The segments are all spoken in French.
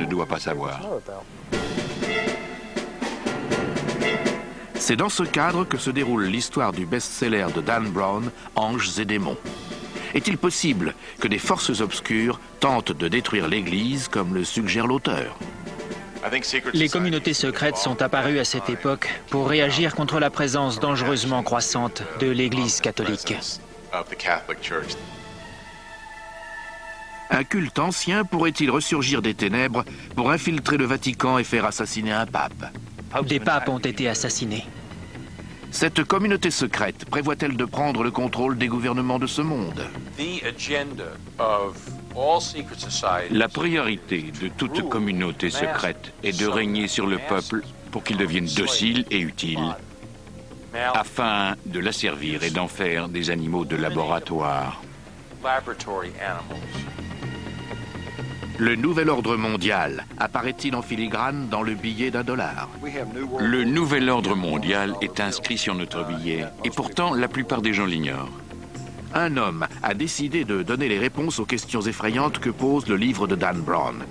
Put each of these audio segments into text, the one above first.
ne doit pas savoir. C'est dans ce cadre que se déroule l'histoire du best-seller de Dan Brown, Anges et démons. Est-il possible que des forces obscures tentent de détruire l'Église comme le suggère l'auteur? Les communautés secrètes sont apparues à cette époque pour réagir contre la présence dangereusement croissante de l'Église catholique. Un culte ancien pourrait-il ressurgir des ténèbres pour infiltrer le Vatican et faire assassiner un pape? Des papes ont été assassinés. Cette communauté secrète prévoit-elle de prendre le contrôle des gouvernements de ce monde? La priorité de toute communauté secrète est de régner sur le peuple pour qu'il devienne docile et utile, afin de l'asservir et d'en faire des animaux de laboratoire. Le nouvel ordre mondial apparaît-il en filigrane dans le billet d'$1? Le nouvel ordre mondial est inscrit sur notre billet, et pourtant la plupart des gens l'ignorent. Un homme a décidé de donner les réponses aux questions effrayantes que pose le livre de Dan Brown.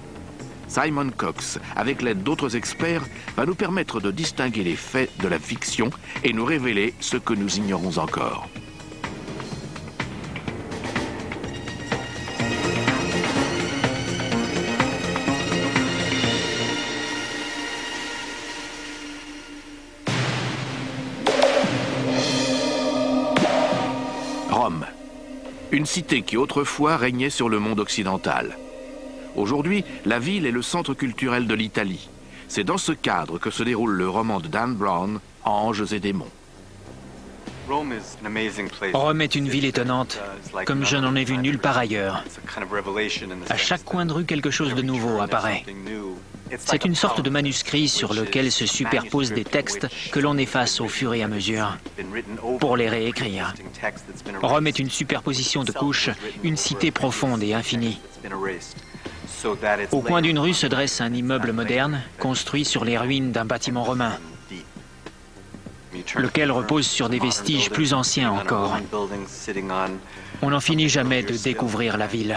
Simon Cox, avec l'aide d'autres experts, va nous permettre de distinguer les faits de la fiction et nous révéler ce que nous ignorons encore. Rome, une cité qui autrefois régnait sur le monde occidental. Aujourd'hui, la ville est le centre culturel de l'Italie. C'est dans ce cadre que se déroule le roman de Dan Brown, Anges et démons. Rome est une ville étonnante, comme je n'en ai vu nulle part ailleurs. À chaque coin de rue, quelque chose de nouveau apparaît. C'est une sorte de manuscrit sur lequel se superposent des textes que l'on efface au fur et à mesure pour les réécrire. Rome est une superposition de couches, une cité profonde et infinie. Au coin d'une rue se dresse un immeuble moderne, construit sur les ruines d'un bâtiment romain, lequel repose sur des vestiges plus anciens encore. On n'en finit jamais de découvrir la ville.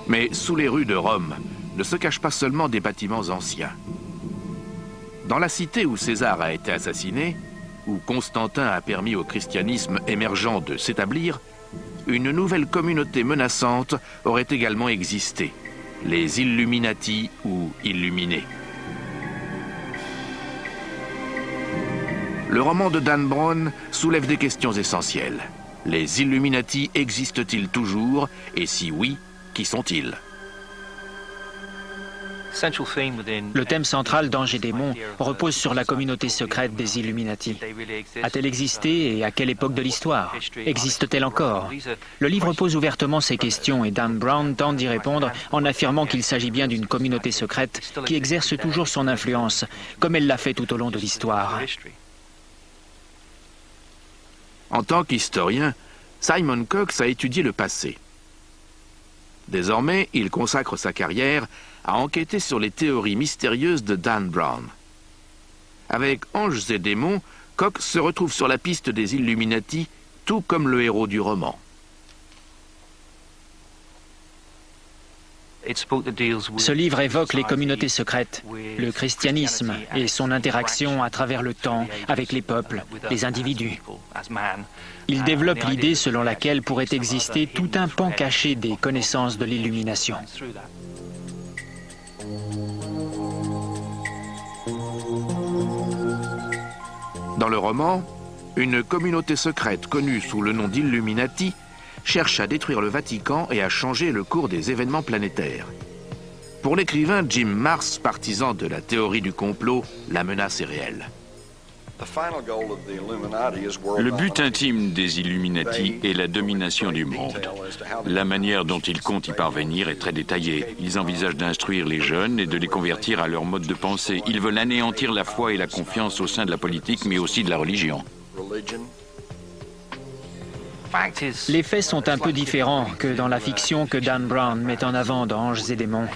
Mais sous les rues de Rome ne se cachent pas seulement des bâtiments anciens. Dans la cité où César a été assassiné, où Constantin a permis au christianisme émergent de s'établir, une nouvelle communauté menaçante aurait également existé, les Illuminati ou Illuminés. Le roman de Dan Brown soulève des questions essentielles. Les Illuminati existent-ils toujours? Et si oui, qui sont-ils? Le thème central d'Anges et démons repose sur la communauté secrète des Illuminati. A-t-elle existé et à quelle époque de l'histoire? Existe-t-elle encore? Le livre pose ouvertement ces questions et Dan Brown tente d'y répondre en affirmant qu'il s'agit bien d'une communauté secrète qui exerce toujours son influence, comme elle l'a fait tout au long de l'histoire. En tant qu'historien, Simon Cox a étudié le passé. Désormais, il consacre sa carrière à enquêter sur les théories mystérieuses de Dan Brown. Avec Anges et démons, Cox se retrouve sur la piste des Illuminati, tout comme le héros du roman. Ce livre évoque les communautés secrètes, le christianisme et son interaction à travers le temps avec les peuples, les individus. Il développe l'idée selon laquelle pourrait exister tout un pan caché des connaissances de l'illumination. Dans le roman, une communauté secrète connue sous le nom d'Illuminati cherche à détruire le Vatican et à changer le cours des événements planétaires. Pour l'écrivain Jim Marrs, partisan de la théorie du complot, la menace est réelle. Le but intime des Illuminati est la domination du monde. La manière dont ils comptent y parvenir est très détaillée. Ils envisagent d'instruire les jeunes et de les convertir à leur mode de pensée. Ils veulent anéantir la foi et la confiance au sein de la politique, mais aussi de la religion. Les faits sont un peu différents que dans la fiction que Dan Brown met en avant dans Anges et démons.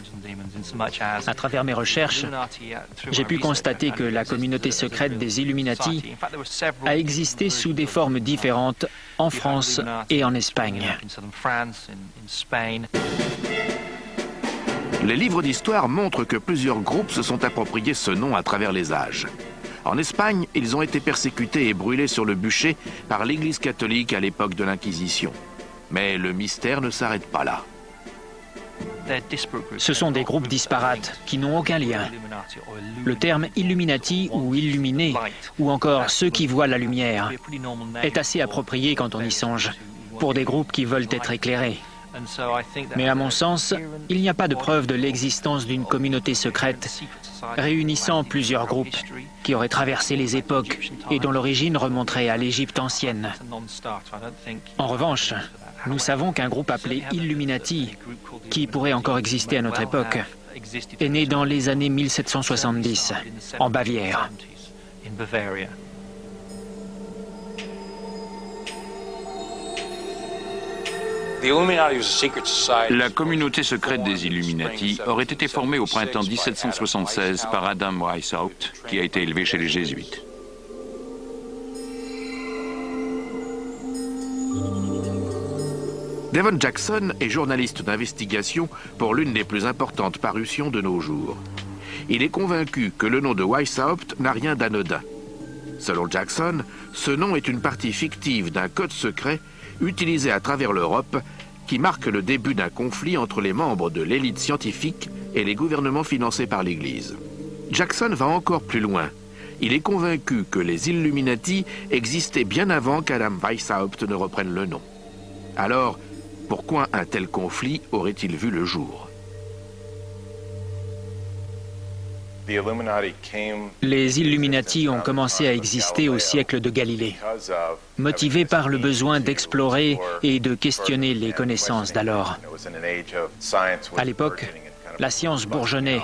À travers mes recherches, j'ai pu constater que la communauté secrète des Illuminati a existé sous des formes différentes en France et en Espagne. Les livres d'histoire montrent que plusieurs groupes se sont appropriés ce nom à travers les âges. En Espagne, ils ont été persécutés et brûlés sur le bûcher par l'Église catholique à l'époque de l'Inquisition. Mais le mystère ne s'arrête pas là. Ce sont des groupes disparates qui n'ont aucun lien. Le terme Illuminati ou Illuminés, ou encore ceux qui voient la lumière, est assez approprié quand on y songe, pour des groupes qui veulent être éclairés. Mais à mon sens, il n'y a pas de preuve de l'existence d'une communauté secrète réunissant plusieurs groupes qui auraient traversé les époques et dont l'origine remonterait à l'Égypte ancienne. En revanche, nous savons qu'un groupe appelé Illuminati, qui pourrait encore exister à notre époque, est né dans les années 1770, en Bavière. La communauté secrète des Illuminati aurait été formée au printemps 1776 par Adam Weishaupt, qui a été élevé chez les Jésuites. Devon Jackson est journaliste d'investigation pour l'une des plus importantes parutions de nos jours. Il est convaincu que le nom de Weishaupt n'a rien d'anodin. Selon Jackson, ce nom est une partie fictive d'un code secret utilisé à travers l'Europe qui marque le début d'un conflit entre les membres de l'élite scientifique et les gouvernements financés par l'Église. Jackson va encore plus loin. Il est convaincu que les Illuminati existaient bien avant qu'Adam Weishaupt ne reprenne le nom. Alors, pourquoi un tel conflit aurait-il vu le jour? Les Illuminati ont commencé à exister au siècle de Galilée, motivés par le besoin d'explorer et de questionner les connaissances d'alors. À l'époque, la science bourgeonnait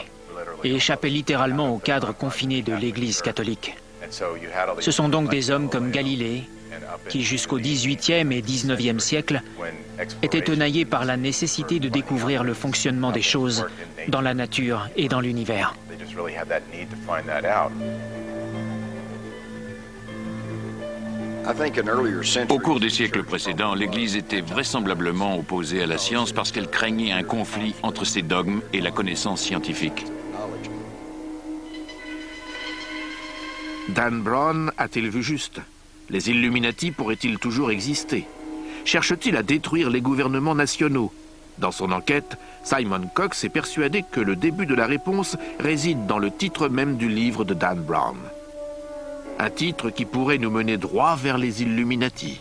et échappait littéralement au cadre confiné de l'Église catholique. Ce sont donc des hommes comme Galilée qui, jusqu'au XVIIIe et XIXe siècle, étaient tenaillés par la nécessité de découvrir le fonctionnement des choses dans la nature et dans l'univers. Au cours des siècles précédents, l'Église était vraisemblablement opposée à la science parce qu'elle craignait un conflit entre ses dogmes et la connaissance scientifique. Dan Brown a-t-il vu juste? Les Illuminati pourraient-ils toujours exister? Cherche-t-il à détruire les gouvernements nationaux? Dans son enquête, Simon Cox est persuadé que le début de la réponse réside dans le titre même du livre de Dan Brown. Un titre qui pourrait nous mener droit vers les Illuminati.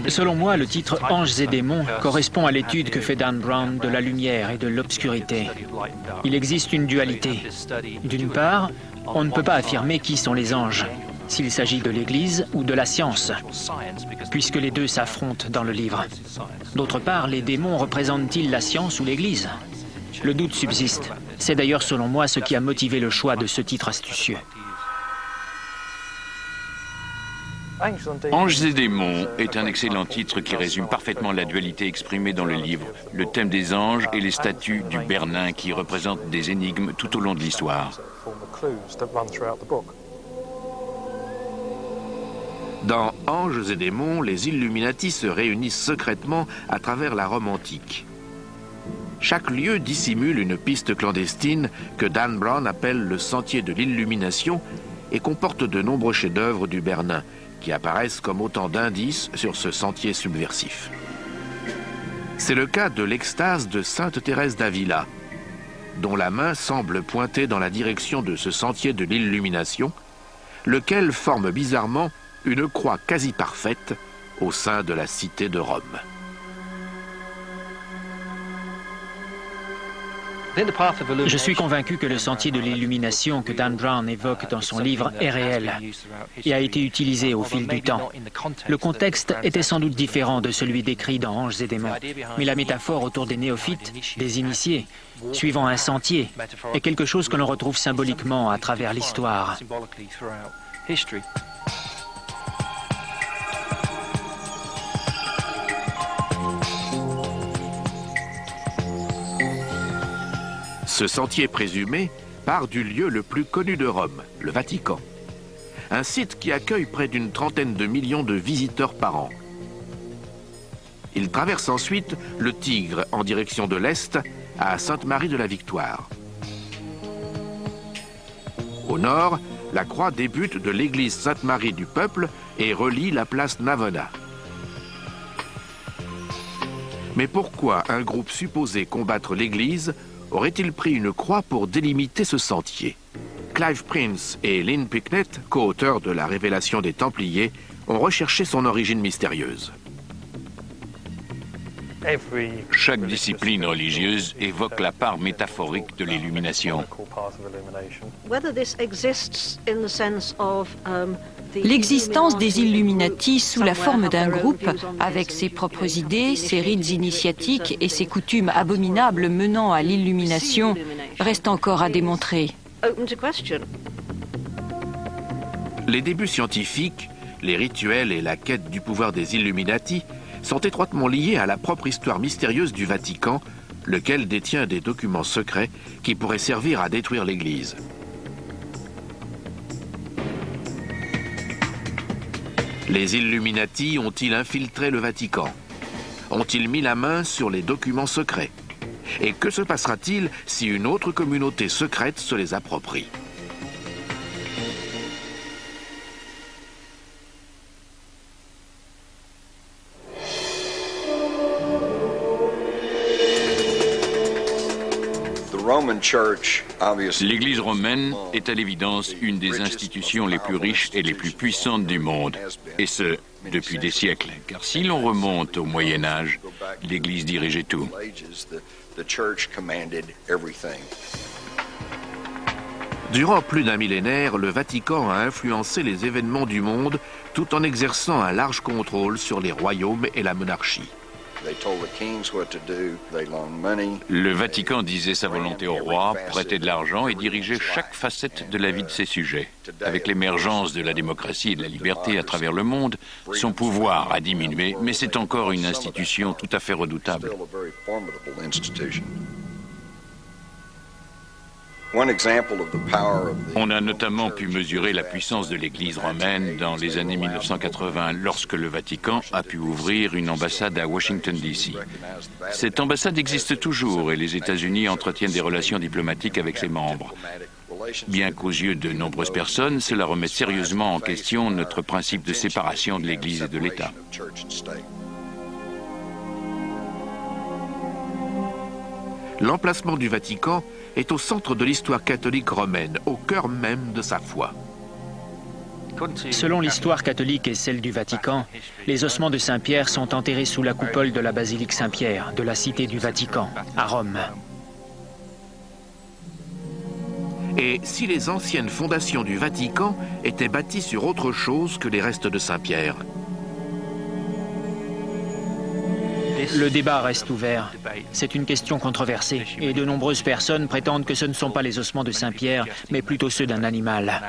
Selon moi, le titre « Anges et démons » correspond à l'étude que fait Dan Brown de la lumière et de l'obscurité. Il existe une dualité. D'une part, on ne peut pas affirmer qui sont les anges, s'il s'agit de l'Église ou de la science, puisque les deux s'affrontent dans le livre. D'autre part, les démons représentent-ils la science ou l'Église? Le doute subsiste. C'est d'ailleurs, selon moi, ce qui a motivé le choix de ce titre astucieux. Anges et démons est un excellent titre qui résume parfaitement la dualité exprimée dans le livre, le thème des anges et les statues du Bernin qui représentent des énigmes tout au long de l'histoire. Dans Anges et démons, les Illuminati se réunissent secrètement à travers la Rome antique. Chaque lieu dissimule une piste clandestine que Dan Brown appelle le sentier de l'illumination et comporte de nombreux chefs-d'œuvre du Bernin qui apparaissent comme autant d'indices sur ce sentier subversif. C'est le cas de l'extase de Sainte Thérèse d'Avila, dont la main semble pointer dans la direction de ce sentier de l'illumination, lequel forme bizarrement une croix quasi parfaite au sein de la cité de Rome. Je suis convaincu que le sentier de l'illumination que Dan Brown évoque dans son livre est réel et a été utilisé au fil du temps. Le contexte était sans doute différent de celui décrit dans Anges et démons, mais la métaphore autour des néophytes, des initiés, suivant un sentier, est quelque chose que l'on retrouve symboliquement à travers l'histoire. Ce sentier présumé part du lieu le plus connu de Rome, le Vatican. Un site qui accueille près d'une trentaine de millions de visiteurs par an. Il traverse ensuite le Tigre en direction de l'Est à Sainte-Marie de la Victoire. Au nord, la croix débute de l'église Sainte-Marie du Peuple et relie la place Navona. Mais pourquoi un groupe supposé combattre l'église aurait-il pris une croix pour délimiter ce sentier? Clive Prince et Lynn Picknett, co-auteurs de La Révélation des Templiers, ont recherché son origine mystérieuse. Chaque discipline religieuse évoque la part métaphorique de l'illumination. L'existence des Illuminati sous la forme d'un groupe, avec ses propres idées, ses rites initiatiques et ses coutumes abominables menant à l'illumination, reste encore à démontrer. Les débuts scientifiques, les rituels et la quête du pouvoir des Illuminati sont étroitement liés à la propre histoire mystérieuse du Vatican, lequel détient des documents secrets qui pourraient servir à détruire l'Église. Les Illuminati ont-ils infiltré le Vatican? Ont-ils mis la main sur les documents secrets? Et que se passera-t-il si une autre communauté secrète se les approprie? L'Église romaine est à l'évidence une des institutions les plus riches et les plus puissantes du monde, et ce, depuis des siècles. Car si l'on remonte au Moyen-Âge, l'Église dirigeait tout. Durant plus d'un millénaire, le Vatican a influencé les événements du monde tout en exerçant un large contrôle sur les royaumes et la monarchie. Le Vatican disait sa volonté au roi, prêtait de l'argent et dirigeait chaque facette de la vie de ses sujets. Avec l'émergence de la démocratie et de la liberté à travers le monde, son pouvoir a diminué, mais c'est encore une institution tout à fait redoutable. On a notamment pu mesurer la puissance de l'Église romaine dans les années 1980, lorsque le Vatican a pu ouvrir une ambassade à Washington, D.C. Cette ambassade existe toujours et les États-Unis entretiennent des relations diplomatiques avec ses membres. Bien qu'aux yeux de nombreuses personnes, cela remet sérieusement en question notre principe de séparation de l'Église et de l'État. L'emplacement du Vatican est au centre de l'histoire catholique romaine, au cœur même de sa foi. Selon l'histoire catholique et celle du Vatican, les ossements de Saint-Pierre sont enterrés sous la coupole de la basilique Saint-Pierre, de la cité du Vatican, à Rome. Et si les anciennes fondations du Vatican étaient bâties sur autre chose que les restes de Saint-Pierre? Le débat reste ouvert. C'est une question controversée et de nombreuses personnes prétendent que ce ne sont pas les ossements de Saint-Pierre, mais plutôt ceux d'un animal.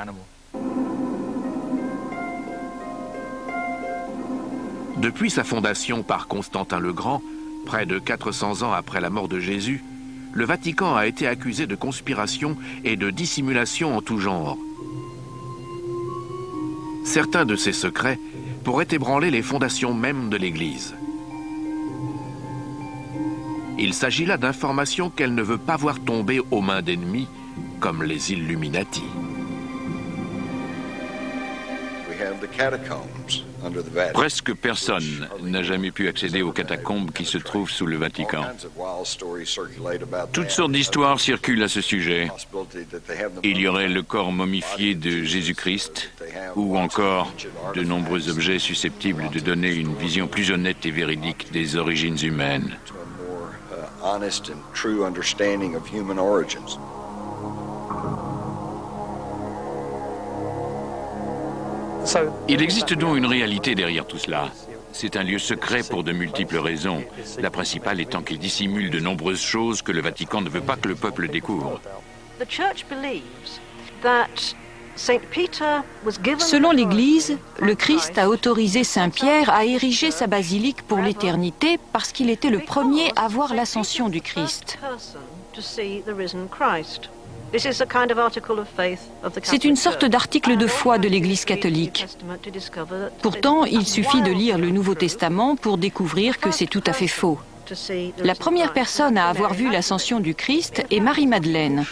Depuis sa fondation par Constantin le Grand, près de 400 ans après la mort de Jésus, le Vatican a été accusé de conspiration et de dissimulation en tout genre. Certains de ces secrets pourraient ébranler les fondations mêmes de l'Église. Il s'agit là d'informations qu'elle ne veut pas voir tomber aux mains d'ennemis, comme les Illuminati. Presque personne n'a jamais pu accéder aux catacombes qui se trouvent sous le Vatican. Toutes sortes d'histoires circulent à ce sujet. Il y aurait le corps momifié de Jésus-Christ, ou encore de nombreux objets susceptibles de donner une vision plus honnête et véridique des origines humaines. Il existe donc une réalité derrière tout cela. C'est un lieu secret pour de multiples raisons, la principale étant qu'il dissimule de nombreuses choses que le Vatican ne veut pas que le peuple découvre. Selon l'Église, le Christ a autorisé Saint-Pierre à ériger sa basilique pour l'éternité parce qu'il était le premier à voir l'ascension du Christ. C'est une sorte d'article de foi de l'Église catholique. Pourtant, il suffit de lire le Nouveau Testament pour découvrir que c'est tout à fait faux. La première personne à avoir vu l'ascension du Christ est Marie-Madeleine.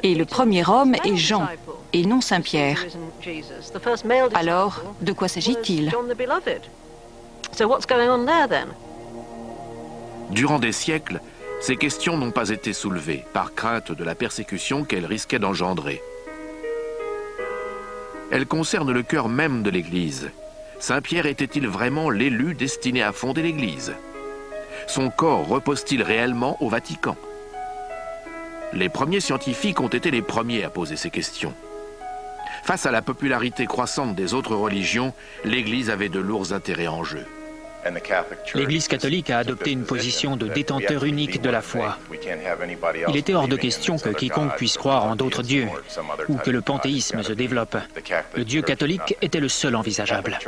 Et le premier homme est Jean, et non Saint-Pierre. Alors, de quoi s'agit-il? Durant des siècles, ces questions n'ont pas été soulevées par crainte de la persécution qu'elles risquaient d'engendrer. Elles concernent le cœur même de l'Église. Saint-Pierre était-il vraiment l'élu destiné à fonder l'Église? Son corps repose-t-il réellement au Vatican? Les premiers scientifiques ont été les premiers à poser ces questions. Face à la popularité croissante des autres religions, l'Église avait de lourds intérêts en jeu. L'Église catholique a adopté une position de détenteur unique de la foi. Il était hors de question que quiconque puisse croire en d'autres dieux, ou que le panthéisme se développe. Le Dieu catholique était le seul envisageable.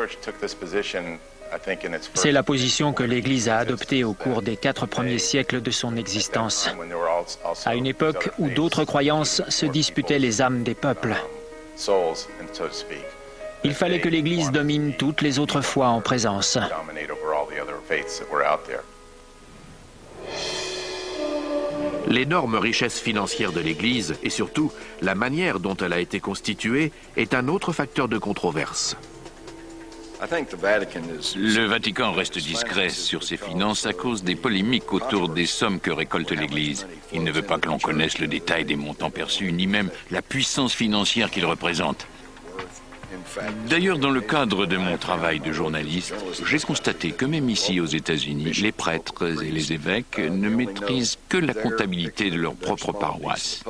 C'est la position que l'Église a adoptée au cours des 4 premiers siècles de son existence, à une époque où d'autres croyances se disputaient les âmes des peuples. Il fallait que l'Église domine toutes les autres foi en présence. L'énorme richesse financière de l'Église, et surtout la manière dont elle a été constituée, est un autre facteur de controverse. Le Vatican reste discret sur ses finances à cause des polémiques autour des sommes que récolte l'Église. Il ne veut pas que l'on connaisse le détail des montants perçus, ni même la puissance financière qu'il représente. D'ailleurs, dans le cadre de mon travail de journaliste, j'ai constaté que même ici aux États-Unis, les prêtres et les évêques ne maîtrisent que la comptabilité de leur propre paroisse.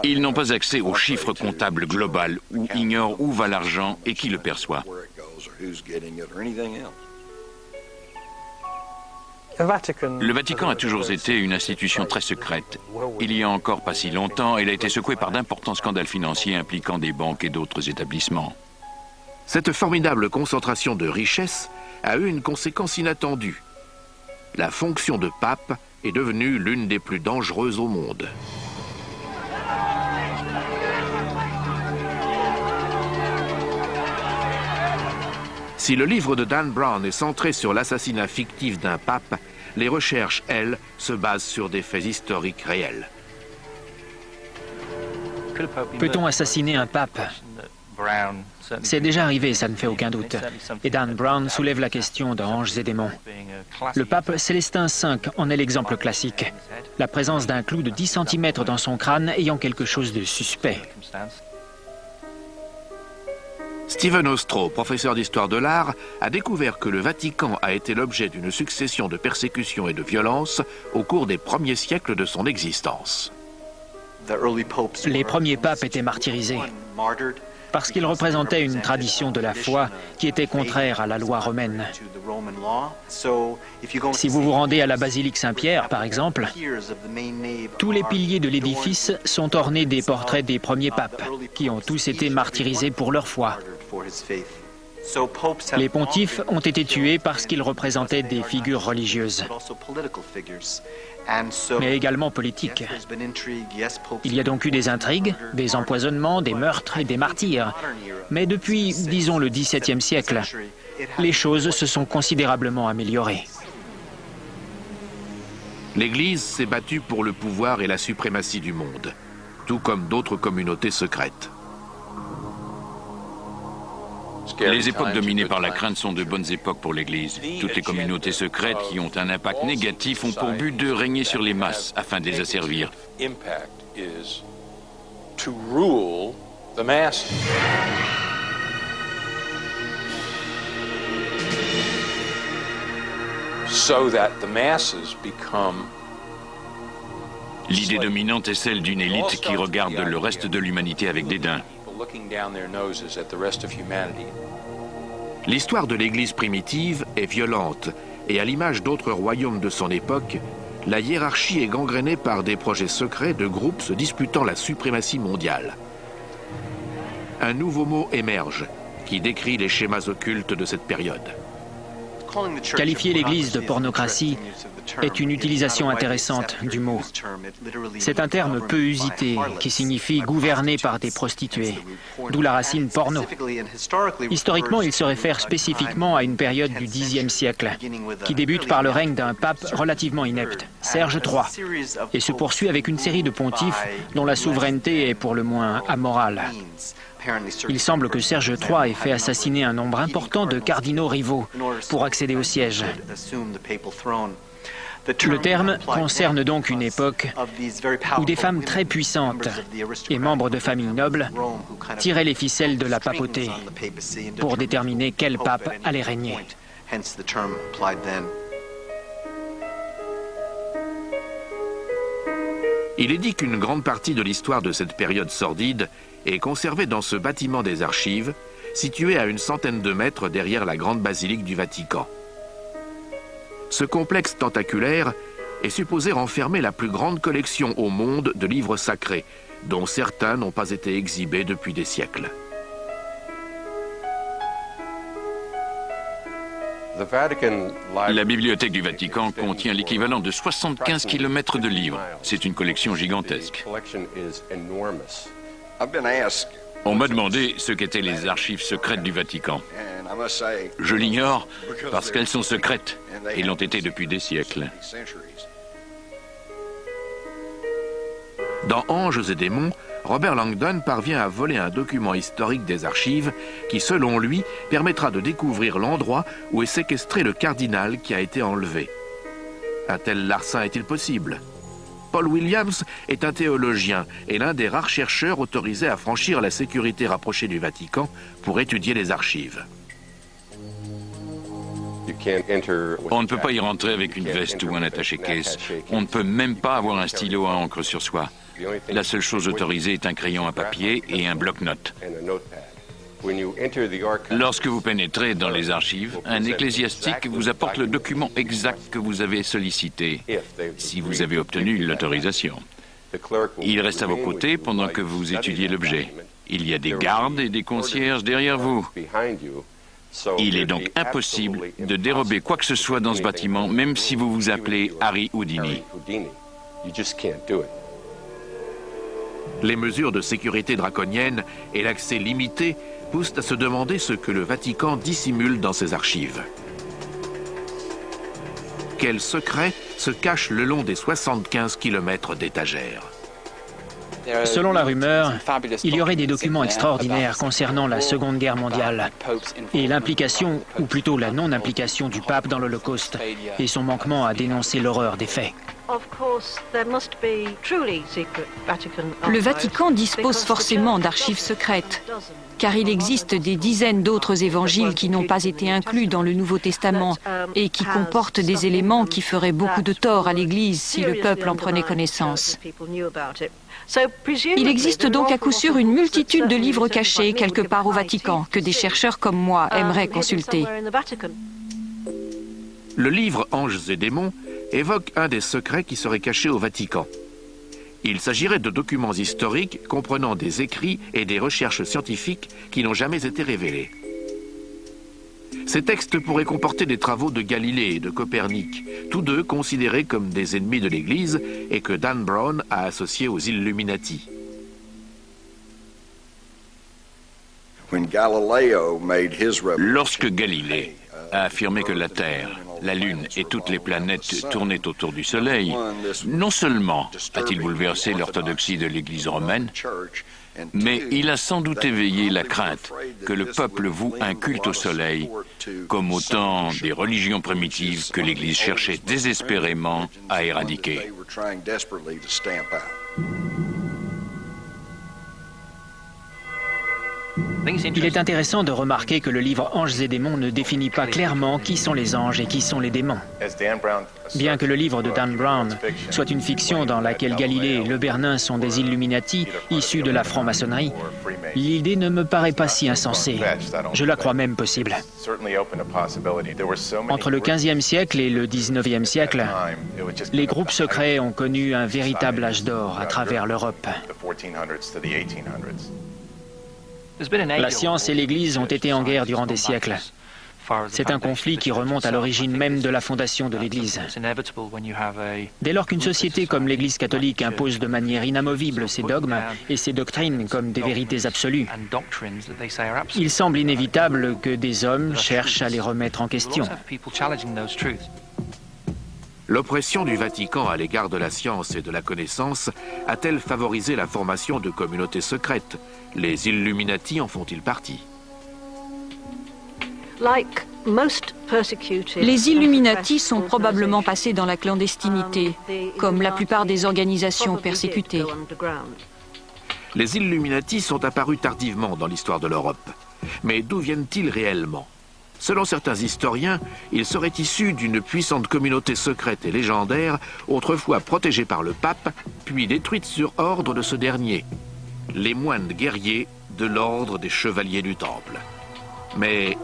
Ils n'ont pas accès aux chiffres comptables global ou ignorent où va l'argent et qui le perçoit. Le Vatican a toujours été une institution très secrète. Il y a encore pas si longtemps, elle a été secouée par d'importants scandales financiers impliquant des banques et d'autres établissements. Cette formidable concentration de richesses a eu une conséquence inattendue. La fonction de pape est devenue l'une des plus dangereuses au monde. Si le livre de Dan Brown est centré sur l'assassinat fictif d'un pape, les recherches, elles, se basent sur des faits historiques réels. Peut-on assassiner un pape? C'est déjà arrivé, ça ne fait aucun doute. Et Dan Brown soulève la question dans Anges et démons. Le pape Célestin V en est l'exemple classique. La présence d'un clou de 10 cm dans son crâne ayant quelque chose de suspect. Stephen Ostrow, professeur d'histoire de l'art, a découvert que le Vatican a été l'objet d'une succession de persécutions et de violences au cours des premiers siècles de son existence. Les premiers papes étaient martyrisés parce qu'ils représentaient une tradition de la foi qui était contraire à la loi romaine. Si vous vous rendez à la basilique Saint-Pierre, par exemple, tous les piliers de l'édifice sont ornés des portraits des premiers papes, qui ont tous été martyrisés pour leur foi. Les pontifes ont été tués parce qu'ils représentaient des figures religieuses, mais également politiques. Il y a donc eu des intrigues, des empoisonnements, des meurtres et des martyrs. Mais depuis, disons, le XVIIe siècle, les choses se sont considérablement améliorées. L'Église s'est battue pour le pouvoir et la suprématie du monde, tout comme d'autres communautés secrètes. Les époques dominées par la crainte sont de bonnes époques pour l'Église. Toutes les communautés secrètes qui ont un impact négatif ont pour but de régner sur les masses afin de les asservir. L'idée dominante est celle d'une élite qui regarde le reste de l'humanité avec dédain. L'histoire de l'Église primitive est violente et à l'image d'autres royaumes de son époque, la hiérarchie est gangrénée par des projets secrets de groupes se disputant la suprématie mondiale. Un nouveau mot émerge qui décrit les schémas occultes de cette période. Qualifier l'Église de pornocratie est une utilisation intéressante du mot. C'est un terme peu usité qui signifie gouverner par des prostituées, d'où la racine porno. Historiquement, il se réfère spécifiquement à une période du Xe siècle, qui débute par le règne d'un pape relativement inepte, Serge III, et se poursuit avec une série de pontifes dont la souveraineté est pour le moins amorale. Il semble que Serge III ait fait assassiner un nombre important de cardinaux rivaux pour accéder au siège. Le terme concerne donc une époque où des femmes très puissantes et membres de familles nobles tiraient les ficelles de la papauté pour déterminer quel pape allait régner. Il est dit qu'une grande partie de l'histoire de cette période sordide est conservée dans ce bâtiment des archives, situé à une centaine de mètres derrière la grande basilique du Vatican. Ce complexe tentaculaire est supposé renfermer la plus grande collection au monde de livres sacrés, dont certains n'ont pas été exhibés depuis des siècles. La bibliothèque du Vatican contient l'équivalent de 75 km de livres. C'est une collection gigantesque. On m'a demandé ce qu'étaient les archives secrètes du Vatican. Je l'ignore parce qu'elles sont secrètes et l'ont été depuis des siècles. Dans Anges et démons, Robert Langdon parvient à voler un document historique des archives qui, selon lui, permettra de découvrir l'endroit où est séquestré le cardinal qui a été enlevé. Un tel larcin est-il possible ? Paul Williams est un théologien et l'un des rares chercheurs autorisés à franchir la sécurité rapprochée du Vatican pour étudier les archives. On ne peut pas y rentrer avec une veste ou un attaché-caisse. On ne peut même pas avoir un stylo à encre sur soi. La seule chose autorisée est un crayon à papier et un bloc-notes. Lorsque vous pénétrez dans les archives, un ecclésiastique vous apporte le document exact que vous avez sollicité, si vous avez obtenu l'autorisation. Il reste à vos côtés pendant que vous étudiez l'objet. Il y a des gardes et des concierges derrière vous. Il est donc impossible de dérober quoi que ce soit dans ce bâtiment, même si vous vous appelez Harry Houdini. Les mesures de sécurité draconiennes et l'accès limité poussent à se demander ce que le Vatican dissimule dans ses archives. Quels secrets se cachent le long des 75 km d'étagères? Selon la rumeur, il y aurait des documents extraordinaires concernant la Seconde Guerre mondiale et l'implication, ou plutôt la non-implication du pape dans l'Holocauste et son manquement à dénoncer l'horreur des faits. Le Vatican dispose forcément d'archives secrètes, car il existe des dizaines d'autres évangiles qui n'ont pas été inclus dans le Nouveau Testament et qui comportent des éléments qui feraient beaucoup de tort à l'Église si le peuple en prenait connaissance. Il existe donc à coup sûr une multitude de livres cachés quelque part au Vatican que des chercheurs comme moi aimeraient consulter. Le livre Anges et démons évoque un des secrets qui serait caché au Vatican. Il s'agirait de documents historiques comprenant des écrits et des recherches scientifiques qui n'ont jamais été révélés. Ces textes pourraient comporter des travaux de Galilée et de Copernic, tous deux considérés comme des ennemis de l'Église et que Dan Brown a associés aux Illuminati. Lorsque Galilée a affirmé que la Terre, la Lune et toutes les planètes tournaient autour du Soleil, non seulement a-t-il bouleversé l'orthodoxie de l'Église romaine, mais il a sans doute éveillé la crainte que le peuple voue un culte au Soleil, comme au temps des religions primitives que l'Église cherchait désespérément à éradiquer. Il est intéressant de remarquer que le livre Anges et démons ne définit pas clairement qui sont les anges et qui sont les démons. Bien que le livre de Dan Brown soit une fiction dans laquelle Galilée et Le Bernin sont des Illuminati issus de la franc-maçonnerie, l'idée ne me paraît pas si insensée. Je la crois même possible. Entre le XVe siècle et le XIXe siècle, les groupes secrets ont connu un véritable âge d'or à travers l'Europe. La science et l'Église ont été en guerre durant des siècles. C'est un conflit qui remonte à l'origine même de la fondation de l'Église. Dès lors qu'une société comme l'Église catholique impose de manière inamovible ses dogmes et ses doctrines comme des vérités absolues, il semble inévitable que des hommes cherchent à les remettre en question. L'oppression du Vatican à l'égard de la science et de la connaissance a-t-elle favorisé la formation de communautés secrètes? Les Illuminati en font-ils partie? Les Illuminati sont probablement passés dans la clandestinité, comme la plupart des organisations persécutées. Les Illuminati sont apparus tardivement dans l'histoire de l'Europe. Mais d'où viennent-ils réellement? Selon certains historiens, ils seraient issus d'une puissante communauté secrète et légendaire, autrefois protégée par le pape, puis détruite sur ordre de ce dernier. Les moines guerriers de l'ordre des chevaliers du Temple. Mais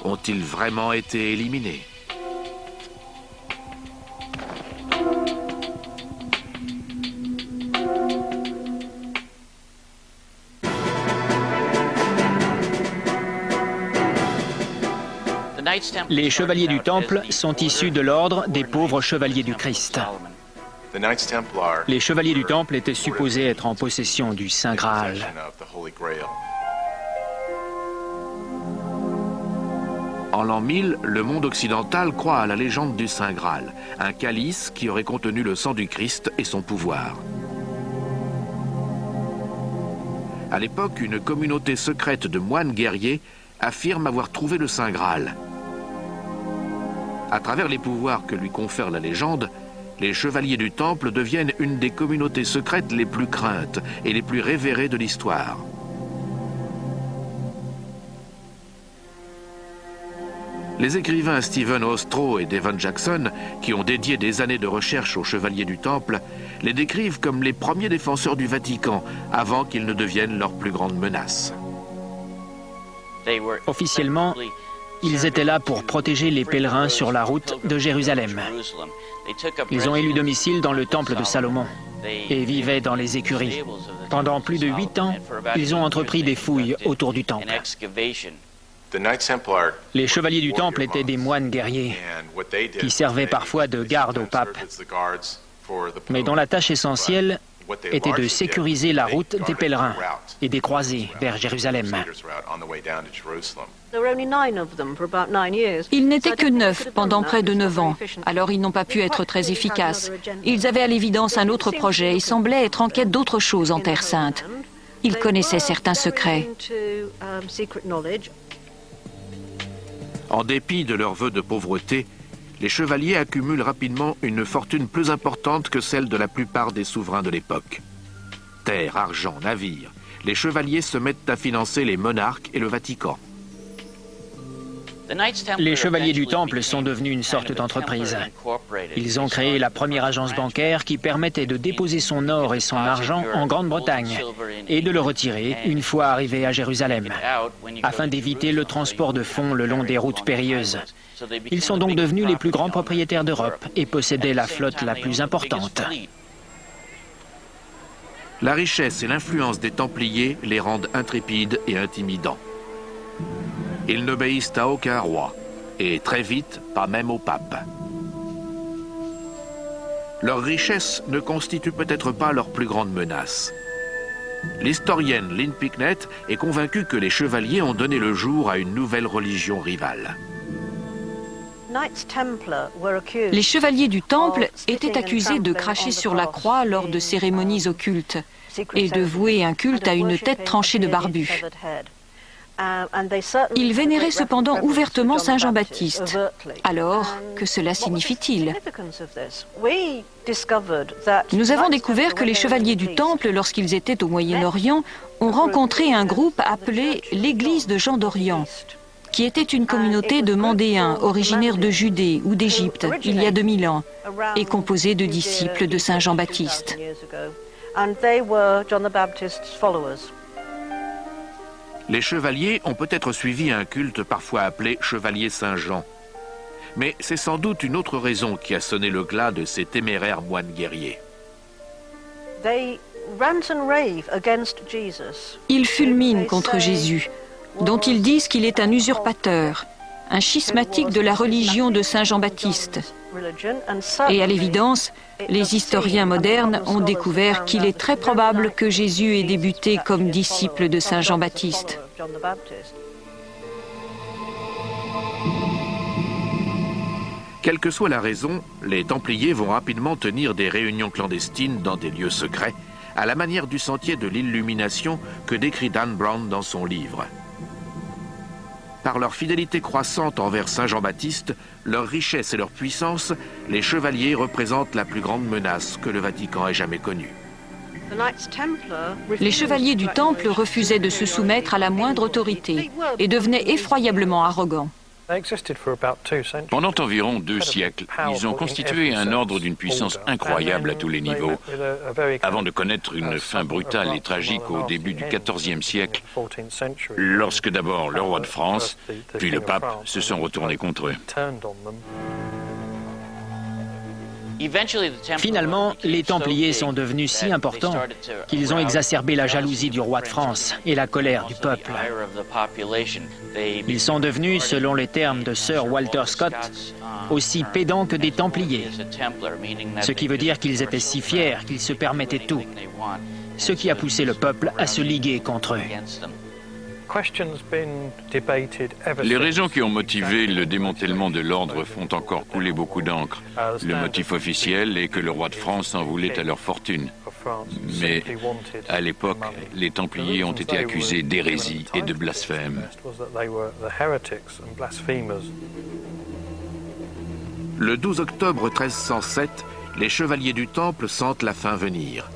ont-ils vraiment été éliminés? Les chevaliers du Temple sont issus de l'ordre des pauvres chevaliers du Christ. Les chevaliers du Temple étaient supposés être en possession du Saint Graal. En l'an 1000, le monde occidental croit à la légende du Saint Graal, un calice qui aurait contenu le sang du Christ et son pouvoir. À l'époque, une communauté secrète de moines guerriers affirme avoir trouvé le Saint Graal. À travers les pouvoirs que lui confère la légende, les chevaliers du Temple deviennent une des communautés secrètes les plus craintes et les plus révérées de l'histoire. Les écrivains Stephen Ostrow et Devon Jackson, qui ont dédié des années de recherche aux chevaliers du Temple, les décrivent comme les premiers défenseurs du Vatican, avant qu'ils ne deviennent leur plus grande menace. Officiellement, ils étaient là pour protéger les pèlerins sur la route de Jérusalem. Ils ont élu domicile dans le temple de Salomon et vivaient dans les écuries. Pendant plus de 8 ans, ils ont entrepris des fouilles autour du temple. Les chevaliers du temple étaient des moines guerriers qui servaient parfois de garde au pape, mais dont la tâche essentielle était de sécuriser la route des pèlerins et des croisés vers Jérusalem. Ils n'étaient que 9 pendant près de 9 ans, alors ils n'ont pas pu être très efficaces. Ils avaient à l'évidence un autre projet et semblaient être en quête d'autre chose en Terre Sainte. Ils connaissaient certains secrets. En dépit de leurs vœux de pauvreté, les chevaliers accumulent rapidement une fortune plus importante que celle de la plupart des souverains de l'époque. Terre, argent, navires, les chevaliers se mettent à financer les monarques et le Vatican. Les chevaliers du Temple sont devenus une sorte d'entreprise. Ils ont créé la première agence bancaire qui permettait de déposer son or et son argent en Grande-Bretagne et de le retirer une fois arrivé à Jérusalem, afin d'éviter le transport de fonds le long des routes périlleuses. Ils sont donc devenus les plus grands propriétaires d'Europe et possédaient la flotte la plus importante. La richesse et l'influence des Templiers les rendent intrépides et intimidants. Ils n'obéissent à aucun roi, et très vite, pas même au pape. Leur richesse ne constitue peut-être pas leur plus grande menace. L'historienne Lynn Picknett est convaincue que les chevaliers ont donné le jour à une nouvelle religion rivale. Les chevaliers du Temple étaient accusés de cracher sur la croix lors de cérémonies occultes et de vouer un culte à une tête tranchée de barbu. Ils vénéraient cependant ouvertement Saint Jean-Baptiste. Alors, que cela signifie-t-il? Nous avons découvert que les chevaliers du Temple, lorsqu'ils étaient au Moyen-Orient, ont rencontré un groupe appelé l'Église de Jean d'Orient, qui était une communauté de Mandéens originaires de Judée ou d'Égypte il y a 2000 ans et composée de disciples de Saint Jean-Baptiste. Les chevaliers ont peut-être suivi un culte parfois appelé Chevalier Saint-Jean. Mais c'est sans doute une autre raison qui a sonné le glas de ces téméraires moines guerriers. Ils fulminent contre Jésus, dont ils disent qu'il est un usurpateur, un schismatique de la religion de Saint Jean-Baptiste. Et à l'évidence, les historiens modernes ont découvert qu'il est très probable que Jésus ait débuté comme disciple de Saint Jean-Baptiste. Quelle que soit la raison, les Templiers vont rapidement tenir des réunions clandestines dans des lieux secrets, à la manière du sentier de l'illumination que décrit Dan Brown dans son livre. Par leur fidélité croissante envers Saint Jean-Baptiste, leur richesse et leur puissance, les chevaliers représentent la plus grande menace que le Vatican ait jamais connue. Les chevaliers du Temple refusaient de se soumettre à la moindre autorité et devenaient effroyablement arrogants. Pendant environ 2 siècles, ils ont constitué un ordre d'une puissance incroyable à tous les niveaux, avant de connaître une fin brutale et tragique au début du XIVe siècle, lorsque d'abord le roi de France, puis le pape se sont retournés contre eux. Finalement, les Templiers sont devenus si importants qu'ils ont exacerbé la jalousie du roi de France et la colère du peuple. Ils sont devenus, selon les termes de Sir Walter Scott, aussi pédants que des Templiers, ce qui veut dire qu'ils étaient si fiers qu'ils se permettaient tout, ce qui a poussé le peuple à se liguer contre eux. Les raisons qui ont motivé le démantèlement de l'ordre font encore couler beaucoup d'encre. Le motif officiel est que le roi de France en voulait à leur fortune. Mais à l'époque, les Templiers ont été accusés d'hérésie et de blasphème. Le 12 octobre 1307, les chevaliers du Temple sentent la fin venir.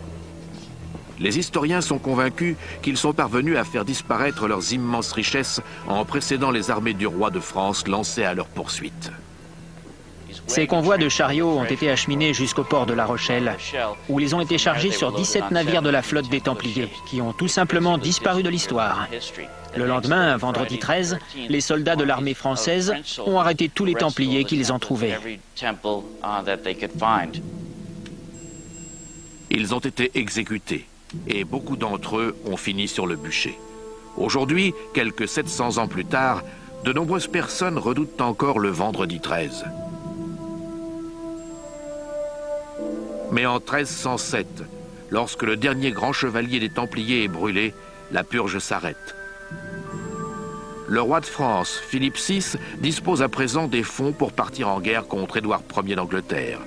Les historiens sont convaincus qu'ils sont parvenus à faire disparaître leurs immenses richesses en précédant les armées du roi de France lancées à leur poursuite. Ces convois de chariots ont été acheminés jusqu'au port de La Rochelle, où ils ont été chargés sur 17 navires de la flotte des Templiers, qui ont tout simplement disparu de l'histoire. Le lendemain, vendredi 13, les soldats de l'armée française ont arrêté tous les Templiers qu'ils ont trouvés. Ils ont été exécutés, et beaucoup d'entre eux ont fini sur le bûcher. Aujourd'hui, quelques 700 ans plus tard, de nombreuses personnes redoutent encore le vendredi 13. Mais en 1307, lorsque le dernier grand chevalier des Templiers est brûlé, la purge s'arrête. Le roi de France, Philippe VI, dispose à présent des fonds pour partir en guerre contre Édouard Ier d'Angleterre.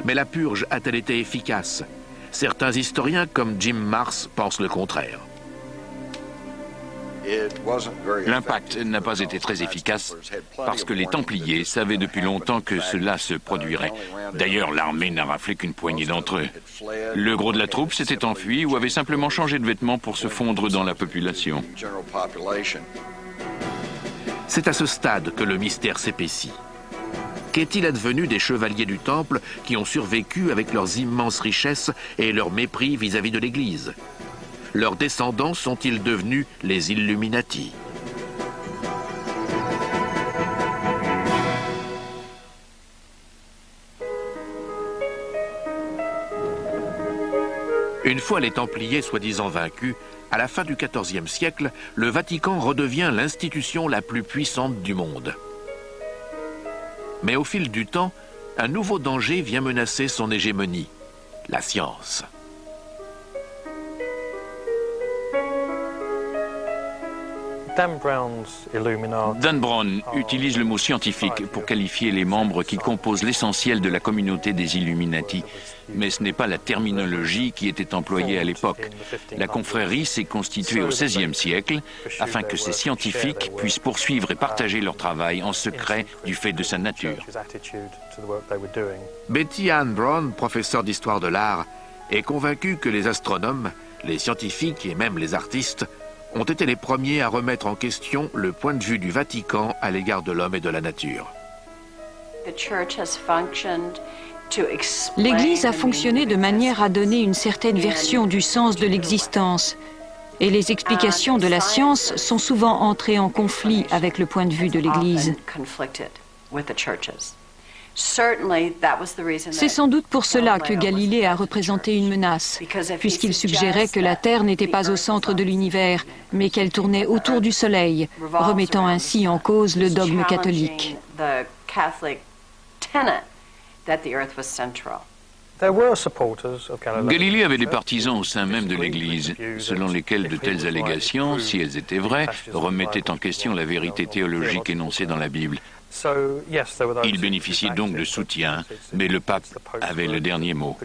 Mais la purge a-t-elle été efficace ? Certains historiens, comme Jim Marrs, pensent le contraire. L'impact n'a pas été très efficace parce que les Templiers savaient depuis longtemps que cela se produirait. D'ailleurs, l'armée n'a raflé qu'une poignée d'entre eux. Le gros de la troupe s'était enfui ou avait simplement changé de vêtements pour se fondre dans la population. C'est à ce stade que le mystère s'épaissit. Qu'est-il advenu des chevaliers du Temple qui ont survécu avec leurs immenses richesses et leur mépris vis-à-vis de l'Église? Leurs descendants sont-ils devenus les Illuminati? Une fois les Templiers soi-disant vaincus, à la fin du XIVe siècle, le Vatican redevient l'institution la plus puissante du monde. Mais au fil du temps, un nouveau danger vient menacer son hégémonie, la science. Dan Brown utilise le mot scientifique pour qualifier les membres qui composent l'essentiel de la communauté des Illuminati. Mais ce n'est pas la terminologie qui était employée à l'époque. La confrérie s'est constituée au XVIe siècle afin que ces scientifiques puissent poursuivre et partager leur travail en secret du fait de sa nature. Betty Ann Brown, professeure d'histoire de l'art, est convaincue que les astronomes, les scientifiques et même les artistes ont été les premiers à remettre en question le point de vue du Vatican à l'égard de l'homme et de la nature. L'Église a fonctionné de manière à donner une certaine version du sens de l'existence, et les explications de la science sont souvent entrées en conflit avec le point de vue de l'Église. C'est sans doute pour cela que Galilée a représenté une menace, puisqu'il suggérait que la Terre n'était pas au centre de l'univers, mais qu'elle tournait autour du Soleil, remettant ainsi en cause le dogme catholique. Galilée avait des partisans au sein même de l'Église, selon lesquels de telles allégations, si elles étaient vraies, remettaient en question la vérité théologique énoncée dans la Bible. Il bénéficiait donc de soutien, mais le pape avait le dernier mot.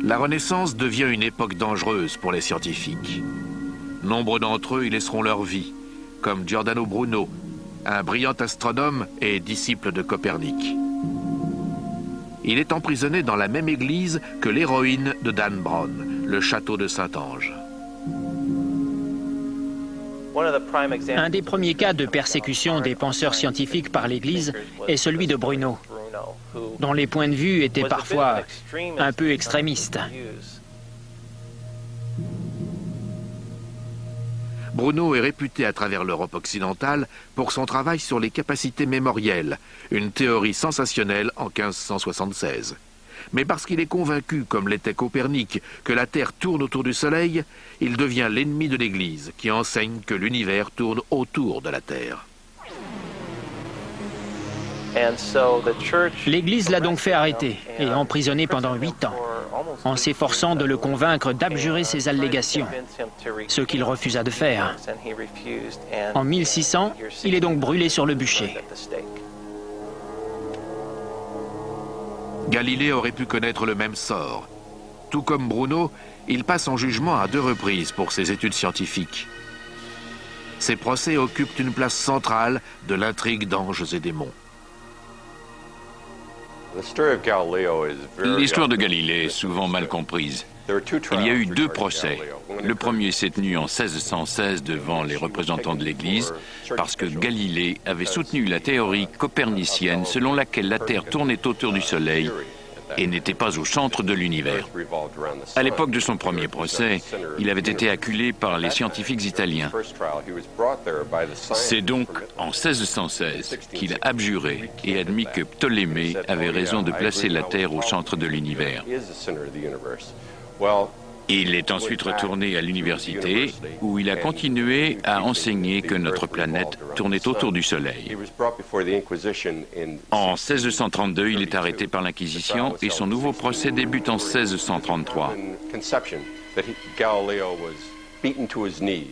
La Renaissance devient une époque dangereuse pour les scientifiques. Nombre d'entre eux y laisseront leur vie, comme Giordano Bruno, un brillant astronome et disciple de Copernic. Il est emprisonné dans la même église que l'héroïne de Dan Brown, le château de Saint-Ange. Un des premiers cas de persécution des penseurs scientifiques par l'Église est celui de Bruno, dont les points de vue étaient parfois un peu extrémistes. Bruno est réputé à travers l'Europe occidentale pour son travail sur les capacités mémorielles, une théorie sensationnelle en 1576. Mais parce qu'il est convaincu, comme l'était Copernic, que la Terre tourne autour du Soleil, il devient l'ennemi de l'Église, qui enseigne que l'univers tourne autour de la Terre. L'Église l'a donc fait arrêter et emprisonner pendant 8 ans, en s'efforçant de le convaincre d'abjurer ses allégations, ce qu'il refusa de faire. En 1600, il est donc brûlé sur le bûcher. Galilée aurait pu connaître le même sort. Tout comme Bruno, il passe en jugement à 2 reprises pour ses études scientifiques. Ces procès occupent une place centrale de l'intrigue d'Anges et démons. L'histoire de Galilée est souvent mal comprise. Il y a eu 2 procès. Le premier s'est tenu en 1616 devant les représentants de l'Église parce que Galilée avait soutenu la théorie copernicienne selon laquelle la Terre tournait autour du Soleil et n'était pas au centre de l'univers. À l'époque de son premier procès, il avait été acculé par les scientifiques italiens. C'est donc en 1616 qu'il a abjuré et admis que Ptolémée avait raison de placer la Terre au centre de l'univers. Il est ensuite retourné à l'université où il a continué à enseigner que notre planète tournait autour du Soleil. En 1632, il est arrêté par l'Inquisition et son nouveau procès débute en 1633.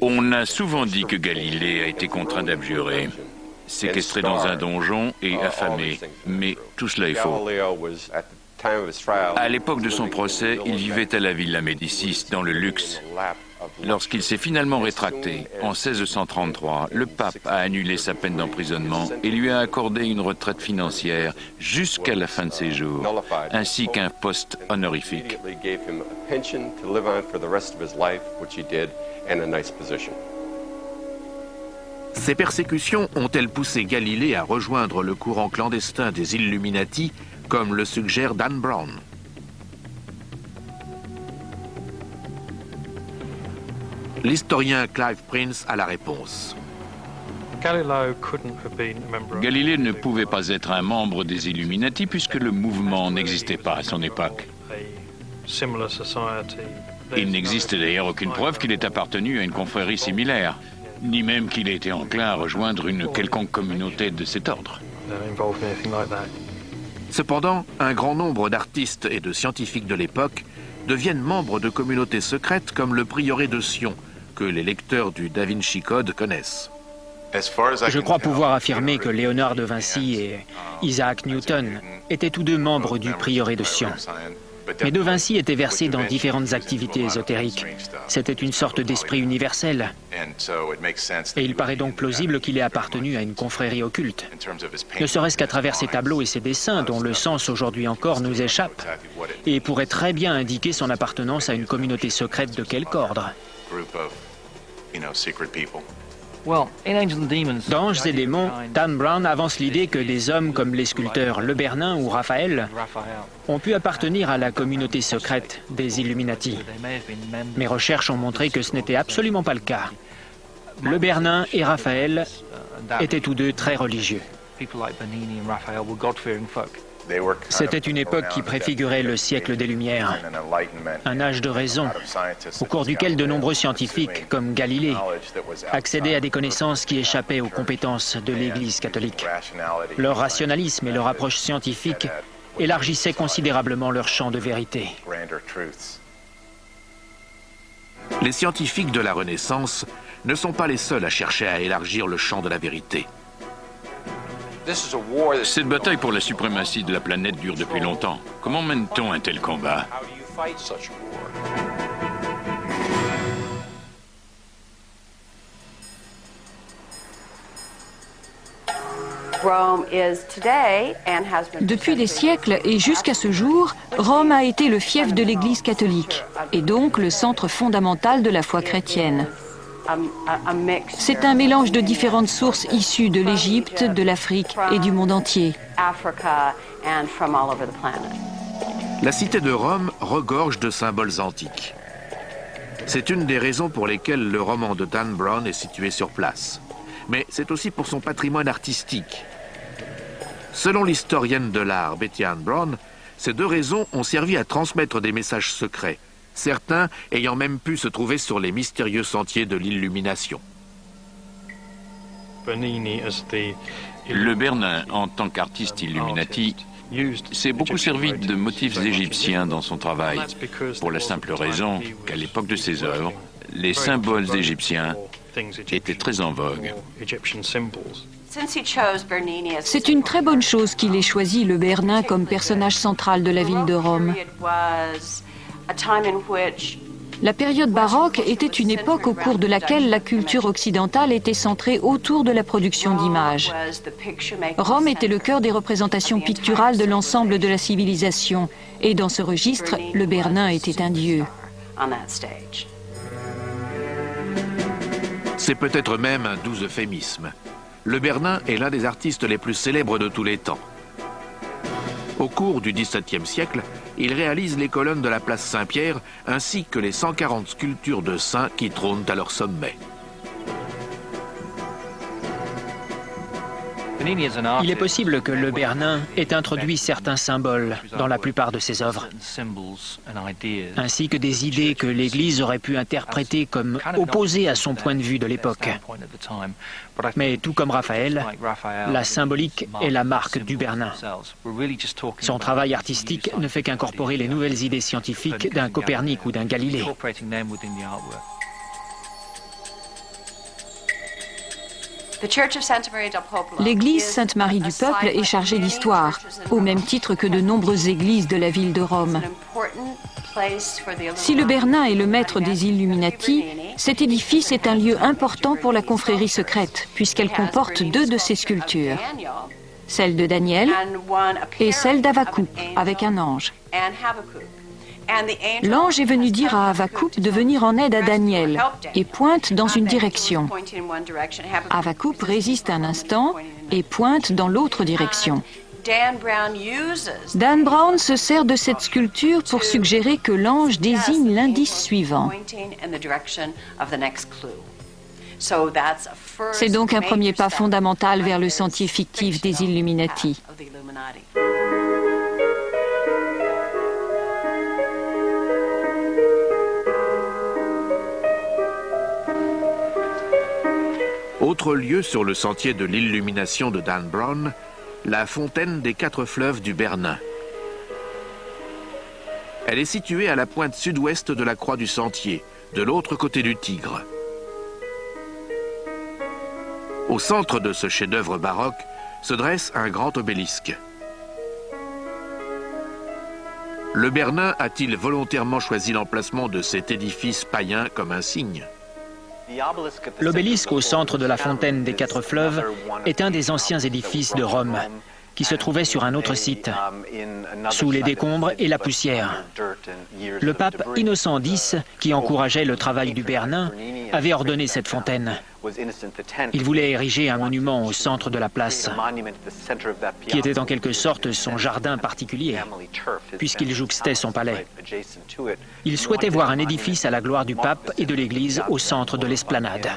On a souvent dit que Galilée a été contraint d'abjurer, séquestré dans un donjon et affamé, mais tout cela est faux. À l'époque de son procès, il vivait à la Villa Médicis, dans le luxe. Lorsqu'il s'est finalement rétracté, en 1633, le pape a annulé sa peine d'emprisonnement et lui a accordé une retraite financière jusqu'à la fin de ses jours, ainsi qu'un poste honorifique. Ces persécutions ont-elles poussé Galilée à rejoindre le courant clandestin des Illuminati, comme le suggère Dan Brown? L'historien Clive Prince a la réponse. Galilée ne pouvait pas être un membre des Illuminati puisque le mouvement n'existait pas à son époque. Il n'existe d'ailleurs aucune preuve qu'il ait appartenu à une confrérie similaire, ni même qu'il ait été enclin à rejoindre une quelconque communauté de cet ordre. Cependant, un grand nombre d'artistes et de scientifiques de l'époque deviennent membres de communautés secrètes comme le prieuré de Sion, que les lecteurs du Da Vinci Code connaissent. Je crois pouvoir affirmer que Léonard de Vinci et Isaac Newton étaient tous 2 membres du prieuré de Sion. Mais de Vinci était versé dans différentes activités ésotériques. C'était une sorte d'esprit universel. Et il paraît donc plausible qu'il ait appartenu à une confrérie occulte. Ne serait-ce qu'à travers ses tableaux et ses dessins, dont le sens aujourd'hui encore nous échappe, et pourrait très bien indiquer son appartenance à une communauté secrète de quelque ordre. Dans Anges et démons, Dan Brown avance l'idée que des hommes comme les sculpteurs Le Bernin ou Raphaël ont pu appartenir à la communauté secrète des Illuminati. Mes recherches ont montré que ce n'était absolument pas le cas. Le Bernin et Raphaël étaient tous 2 très religieux. C'était une époque qui préfigurait le siècle des Lumières, un âge de raison, au cours duquel de nombreux scientifiques, comme Galilée, accédaient à des connaissances qui échappaient aux compétences de l'Église catholique. Leur rationalisme et leur approche scientifique élargissaient considérablement leur champ de vérité. Les scientifiques de la Renaissance ne sont pas les seuls à chercher à élargir le champ de la vérité. Cette bataille pour la suprématie de la planète dure depuis longtemps. Comment mène-t-on un tel combat? Depuis des siècles et jusqu'à ce jour, Rome a été le fief de l'Église catholique et donc le centre fondamental de la foi chrétienne. C'est un mélange de différentes sources issues de l'Égypte, de l'Afrique et du monde entier. La cité de Rome regorge de symboles antiques. C'est une des raisons pour lesquelles le roman de Dan Brown est situé sur place. Mais c'est aussi pour son patrimoine artistique. Selon l'historienne de l'art Betty Ann Brown, ces deux raisons ont servi à transmettre des messages secrets, certains ayant même pu se trouver sur les mystérieux sentiers de l'illumination. Le Bernin, en tant qu'artiste Illuminati, s'est beaucoup servi de motifs égyptiens dans son travail, pour la simple raison qu'à l'époque de ses œuvres, les symboles égyptiens étaient très en vogue. C'est une très bonne chose qu'il ait choisi le Bernin comme personnage central de la ville de Rome. La période baroque était une époque au cours de laquelle la culture occidentale était centrée autour de la production d'images. Rome était le cœur des représentations picturales de l'ensemble de la civilisation, et dans ce registre, le Bernin était un dieu. C'est peut-être même un doux euphémisme. Le Bernin est l'un des artistes les plus célèbres de tous les temps. Au cours du XVIIe siècle, il réalise les colonnes de la place Saint-Pierre ainsi que les 140 sculptures de saints qui trônent à leur sommet. Il est possible que le Bernin ait introduit certains symboles dans la plupart de ses œuvres, ainsi que des idées que l'Église aurait pu interpréter comme opposées à son point de vue de l'époque. Mais tout comme Raphaël, la symbolique est la marque du Bernin. Son travail artistique ne fait qu'incorporer les nouvelles idées scientifiques d'un Copernic ou d'un Galilée. L'église Sainte-Marie du Peuple est chargée d'histoire, au même titre que de nombreuses églises de la ville de Rome. Si le Bernin est le maître des Illuminati, cet édifice est un lieu important pour la confrérie secrète, puisqu'elle comporte deux de ses sculptures, celle de Daniel et celle d'Havakuk, avec un ange. L'ange est venu dire à Havakuk de venir en aide à Daniel et pointe dans une direction. Havakuk résiste un instant et pointe dans l'autre direction. Dan Brown se sert de cette sculpture pour suggérer que l'ange désigne l'indice suivant. C'est donc un premier pas fondamental vers le sentier fictif des Illuminati. Autre lieu sur le sentier de l'illumination de Dan Brown, la fontaine des 4 fleuves du Bernin. Elle est située à la pointe sud-ouest de la croix du sentier, de l'autre côté du Tigre. Au centre de ce chef-d'œuvre baroque se dresse un grand obélisque. Le Bernin a-t-il volontairement choisi l'emplacement de cet édifice païen comme un signe ? L'obélisque au centre de la fontaine des 4 fleuves est un des anciens édifices de Rome, qui se trouvait sur un autre site, sous les décombres et la poussière. Le pape Innocent X, qui encourageait le travail du Bernin, avait ordonné cette fontaine. Il voulait ériger un monument au centre de la place, qui était en quelque sorte son jardin particulier, puisqu'il jouxtait son palais. Il souhaitait voir un édifice à la gloire du pape et de l'Église au centre de l'esplanade.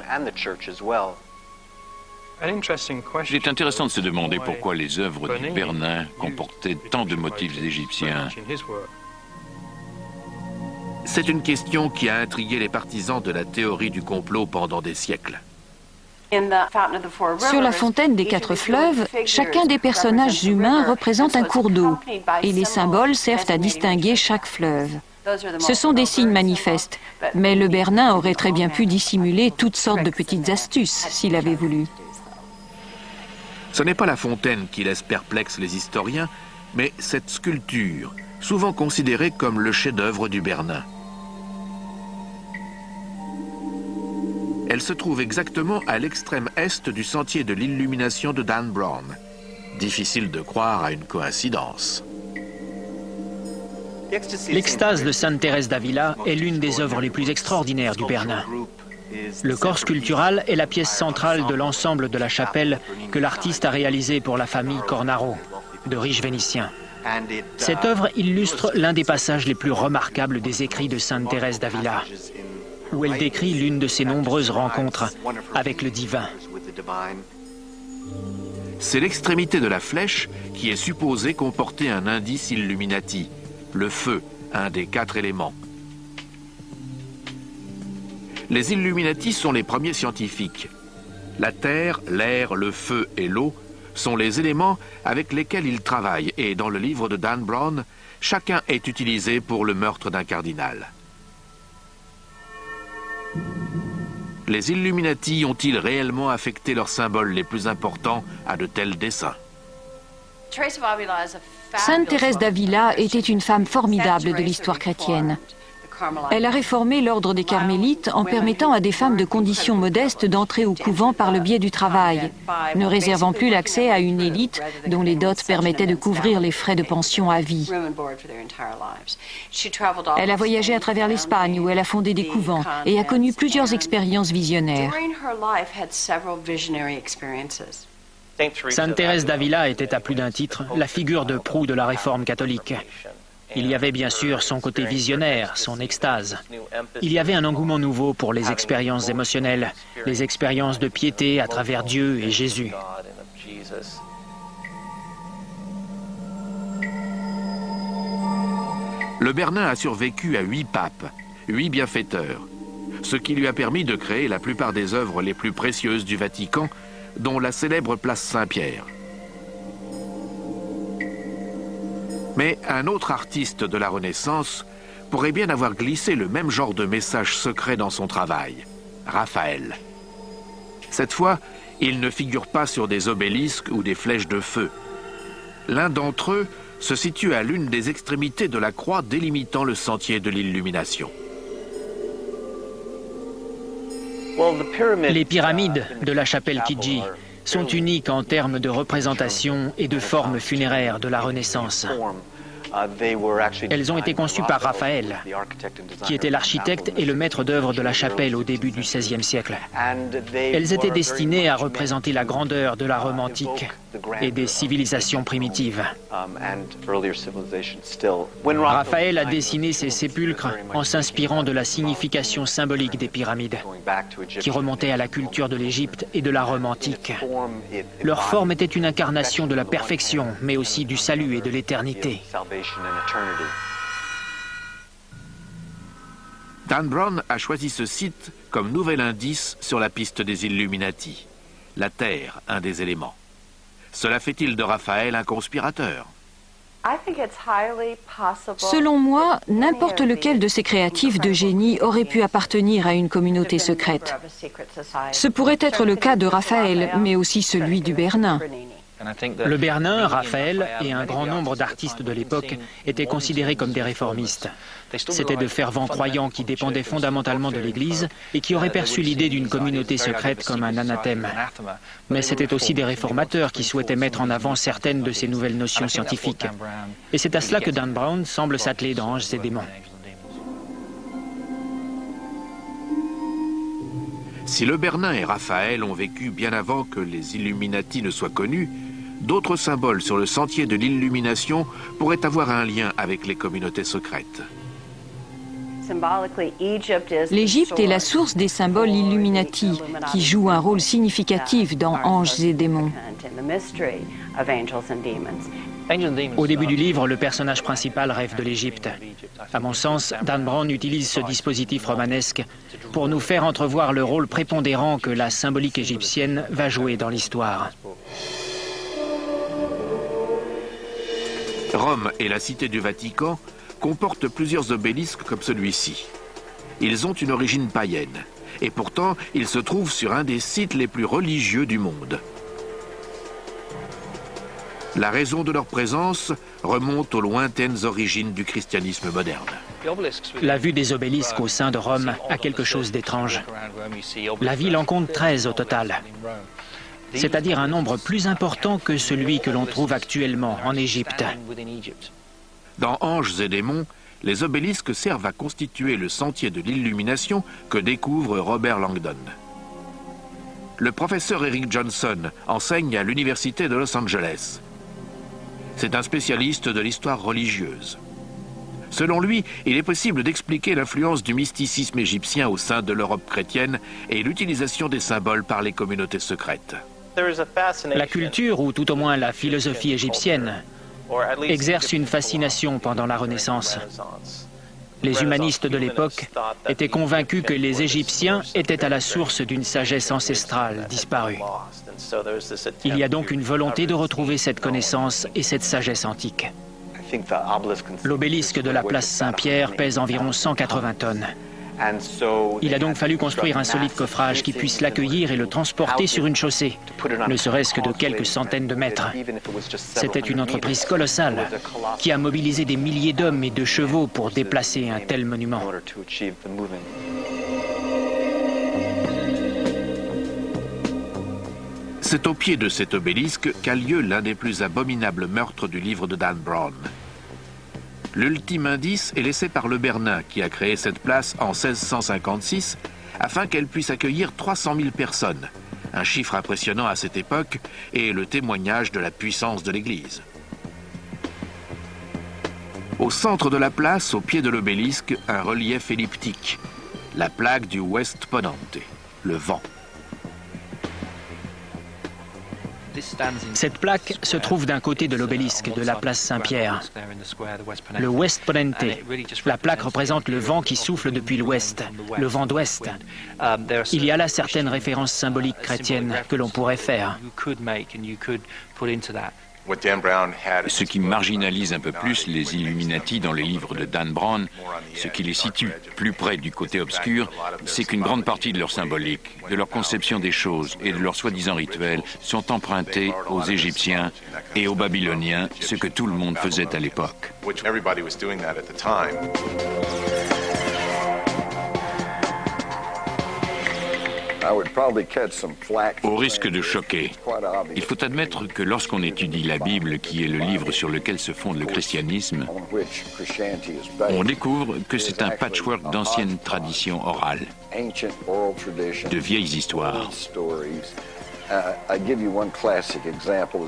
Il est intéressant de se demander pourquoi les œuvres du Bernin comportaient tant de motifs égyptiens. C'est une question qui a intrigué les partisans de la théorie du complot pendant des siècles. Sur la fontaine des 4 fleuves, chacun des personnages humains représente un cours d'eau et les symboles servent à distinguer chaque fleuve. Ce sont des signes manifestes, mais le Bernin aurait très bien pu dissimuler toutes sortes de petites astuces s'il avait voulu. Ce n'est pas la fontaine qui laisse perplexes les historiens, mais cette sculpture, souvent considérée comme le chef-d'œuvre du Bernin. Elle se trouve exactement à l'extrême est du sentier de l'illumination de Dan Brown. Difficile de croire à une coïncidence. L'extase de Sainte Thérèse d'Avila est l'une des œuvres les plus extraordinaires du Bernin. Le corps sculptural est la pièce centrale de l'ensemble de la chapelle que l'artiste a réalisé pour la famille Cornaro, de riches Vénitiens. Cette œuvre illustre l'un des passages les plus remarquables des écrits de Sainte Thérèse d'Avila, où elle décrit l'une de ses nombreuses rencontres avec le divin. C'est l'extrémité de la flèche qui est supposée comporter un indice Illuminati, le feu, un des 4 éléments. Les Illuminati sont les premiers scientifiques. La terre, l'air, le feu et l'eau sont les éléments avec lesquels ils travaillent et dans le livre de Dan Brown, chacun est utilisé pour le meurtre d'un cardinal. Les Illuminati ont-ils réellement affecté leurs symboles les plus importants à de tels desseins? Sainte Thérèse d'Avila était une femme formidable de l'histoire chrétienne. Elle a réformé l'ordre des Carmélites en permettant à des femmes de conditions modestes d'entrer au couvent par le biais du travail, ne réservant plus l'accès à une élite dont les dots permettaient de couvrir les frais de pension à vie. Elle a voyagé à travers l'Espagne où elle a fondé des couvents et a connu plusieurs expériences visionnaires. Sainte Thérèse d'Avila était à plus d'un titre la figure de proue de la réforme catholique. Il y avait bien sûr son côté visionnaire, son extase. Il y avait un engouement nouveau pour les expériences émotionnelles, les expériences de piété à travers Dieu et Jésus. Le Bernin a survécu à 8 papes, 8 bienfaiteurs, ce qui lui a permis de créer la plupart des œuvres les plus précieuses du Vatican, dont la célèbre place Saint-Pierre. Mais un autre artiste de la Renaissance pourrait bien avoir glissé le même genre de message secret dans son travail, Raphaël. Cette fois, il ne figure pas sur des obélisques ou des flèches de feu. L'un d'entre eux se situe à l'une des extrémités de la croix délimitant le sentier de l'illumination. Les pyramides de la chapelle Kidji sont uniques en termes de représentation et de forme funéraire de la Renaissance. Elles ont été conçues par Raphaël, qui était l'architecte et le maître d'œuvre de la chapelle au début du XVIe siècle. Elles étaient destinées à représenter la grandeur de la Rome antique et des civilisations primitives. Raphaël a dessiné ces sépulcres en s'inspirant de la signification symbolique des pyramides, qui remontait à la culture de l'Égypte et de la Rome antique. Leur forme était une incarnation de la perfection, mais aussi du salut et de l'éternité. Dan Brown a choisi ce site comme nouvel indice sur la piste des Illuminati. La Terre, un des éléments. Cela fait-il de Raphaël un conspirateur? Selon moi, n'importe lequel de ces créatifs de génie aurait pu appartenir à une communauté secrète. Ce pourrait être le cas de Raphaël, mais aussi celui du Bernin. Le Bernin, Raphaël et un grand nombre d'artistes de l'époque étaient considérés comme des réformistes. C'étaient de fervents croyants qui dépendaient fondamentalement de l'Église et qui auraient perçu l'idée d'une communauté secrète comme un anathème. Mais c'étaient aussi des réformateurs qui souhaitaient mettre en avant certaines de ces nouvelles notions scientifiques. Et c'est à cela que Dan Brown semble s'atteler dans Anges et démons. Si le Bernin et Raphaël ont vécu bien avant que les Illuminati ne soient connus, d'autres symboles sur le sentier de l'illumination pourraient avoir un lien avec les communautés secrètes. L'Égypte est la source des symboles Illuminati, qui jouent un rôle significatif dans Anges et démons. Au début du livre, le personnage principal rêve de l'Égypte. À mon sens, Dan Brown utilise ce dispositif romanesque pour nous faire entrevoir le rôle prépondérant que la symbolique égyptienne va jouer dans l'histoire. Rome et la cité du Vatican comportent plusieurs obélisques comme celui-ci. Ils ont une origine païenne, et pourtant ils se trouvent sur un des sites les plus religieux du monde. La raison de leur présence remonte aux lointaines origines du christianisme moderne. La vue des obélisques au sein de Rome a quelque chose d'étrange. La ville en compte 13 au total, c'est-à-dire un nombre plus important que celui que l'on trouve actuellement en Égypte. Dans Anges et démons, les obélisques servent à constituer le sentier de l'illumination que découvre Robert Langdon. Le professeur Eric Johnson enseigne à l'Université de Los Angeles. C'est un spécialiste de l'histoire religieuse. Selon lui, il est possible d'expliquer l'influence du mysticisme égyptien au sein de l'Europe chrétienne et l'utilisation des symboles par les communautés secrètes. La culture, ou tout au moins la philosophie égyptienne, exerce une fascination pendant la Renaissance. Les humanistes de l'époque étaient convaincus que les Égyptiens étaient à la source d'une sagesse ancestrale disparue. Il y a donc une volonté de retrouver cette connaissance et cette sagesse antique. L'obélisque de la place Saint-Pierre pèse environ 180 tonnes. Il a donc fallu construire un solide coffrage qui puisse l'accueillir et le transporter sur une chaussée, ne serait-ce que de quelques centaines de mètres. C'était une entreprise colossale qui a mobilisé des milliers d'hommes et de chevaux pour déplacer un tel monument. C'est au pied de cet obélisque qu'a lieu l'un des plus abominables meurtres du livre de Dan Brown. L'ultime indice est laissé par le Bernin, qui a créé cette place en 1656, afin qu'elle puisse accueillir 300 000 personnes, un chiffre impressionnant à cette époque et le témoignage de la puissance de l'Église. Au centre de la place, au pied de l'obélisque, un relief elliptique, la plaque du West Ponente, le vent. Cette plaque se trouve d'un côté de l'obélisque de la place Saint-Pierre. Le West Ponente, la plaque représente le vent qui souffle depuis l'ouest, le vent d'ouest. Il y a là certaines références symboliques chrétiennes que l'on pourrait faire. Ce qui marginalise un peu plus les Illuminati dans les livres de Dan Brown, ce qui les situe plus près du côté obscur, c'est qu'une grande partie de leur symbolique, de leur conception des choses et de leurs soi-disant rituels sont empruntés aux Égyptiens et aux Babyloniens, ce que tout le monde faisait à l'époque. Au risque de choquer, il faut admettre que lorsqu'on étudie la Bible, qui est le livre sur lequel se fonde le christianisme, on découvre que c'est un patchwork d'anciennes traditions orales, de vieilles histoires.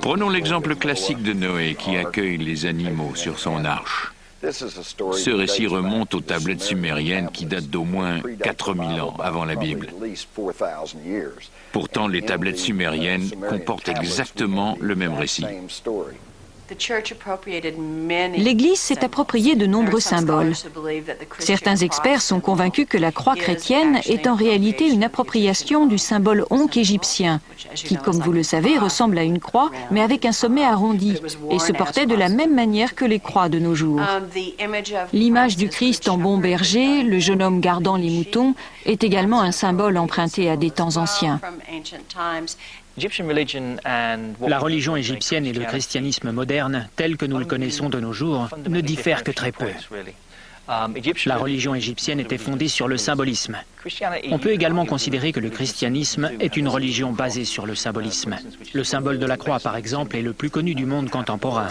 Prenons l'exemple classique de Noé qui accueille les animaux sur son arche. Ce récit remonte aux tablettes sumériennes qui datent d'au moins 4000 ans avant la Bible. Pourtant, les tablettes sumériennes comportent exactement le même récit. L'Église s'est appropriée de nombreux symboles. Certains experts sont convaincus que la croix chrétienne est en réalité une appropriation du symbole onque égyptien, qui, comme vous le savez, ressemble à une croix, mais avec un sommet arrondi, et se portait de la même manière que les croix de nos jours. L'image du Christ en bon berger, le jeune homme gardant les moutons, est également un symbole emprunté à des temps anciens. La religion égyptienne et le christianisme moderne, tel que nous le connaissons de nos jours, ne diffèrent que très peu. La religion égyptienne était fondée sur le symbolisme. On peut également considérer que le christianisme est une religion basée sur le symbolisme. Le symbole de la croix, par exemple, est le plus connu du monde contemporain.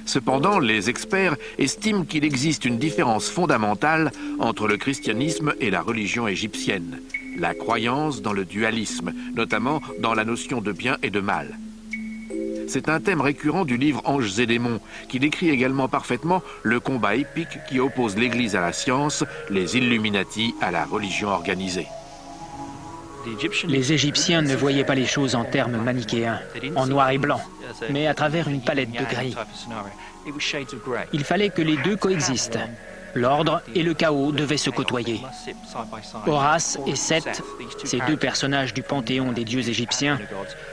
Cependant, les experts estiment qu'il existe une différence fondamentale entre le christianisme et la religion égyptienne. La croyance dans le dualisme, notamment dans la notion de bien et de mal. c'est un thème récurrent du livre Anges et démons, qui décrit également parfaitement le combat épique qui oppose l'Église à la science, les Illuminati à la religion organisée. Les Égyptiens ne voyaient pas les choses en termes manichéens, en noir et blanc, mais à travers une palette de gris. Il fallait que les deux coexistent. L'ordre et le chaos devaient se côtoyer. Horus et Seth, ces deux personnages du panthéon des dieux égyptiens,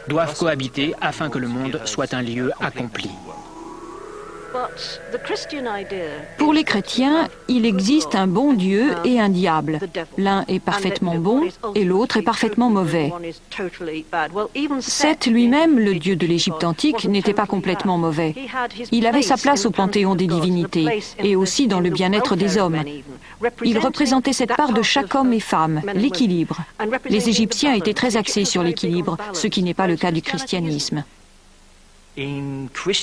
doivent cohabiter afin que le monde soit un lieu accompli. Pour les chrétiens, il existe un bon Dieu et un diable. L'un est parfaitement bon et l'autre est parfaitement mauvais. Seth lui-même, le dieu de l'Égypte antique, n'était pas complètement mauvais. Il avait sa place au panthéon des divinités et aussi dans le bien-être des hommes. Il représentait cette part de chaque homme et femme, l'équilibre. Les Égyptiens étaient très axés sur l'équilibre, ce qui n'est pas le cas du christianisme.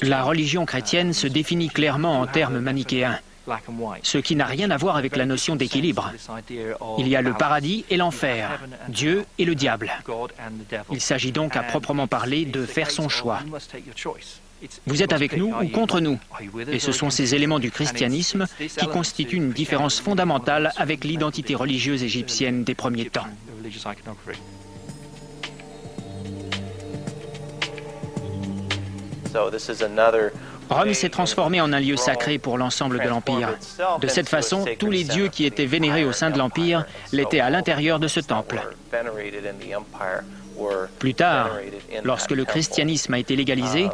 La religion chrétienne se définit clairement en termes manichéens, ce qui n'a rien à voir avec la notion d'équilibre. Il y a le paradis et l'enfer, Dieu et le diable. Il s'agit donc à proprement parler de faire son choix. Vous êtes avec nous ou contre nous? Et ce sont ces éléments du christianisme qui constituent une différence fondamentale avec l'identité religieuse égyptienne des premiers temps. Rome s'est transformée en un lieu sacré pour l'ensemble de l'Empire. De cette façon, tous les dieux qui étaient vénérés au sein de l'Empire l'étaient à l'intérieur de ce temple. Plus tard, lorsque le christianisme a été légalisé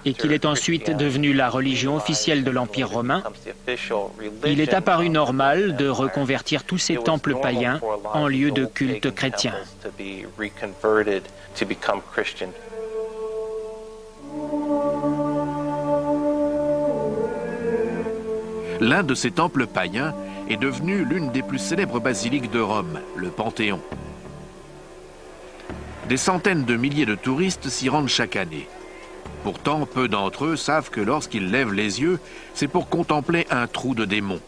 et qu'il est ensuite devenu la religion officielle de l'Empire romain, il est apparu normal de reconvertir tous ces temples païens en lieux de culte chrétien. L'un de ces temples païens est devenu l'une des plus célèbres basiliques de Rome, le Panthéon. Des centaines de milliers de touristes s'y rendent chaque année. Pourtant, peu d'entre eux savent que lorsqu'ils lèvent les yeux, c'est pour contempler un trou de démons.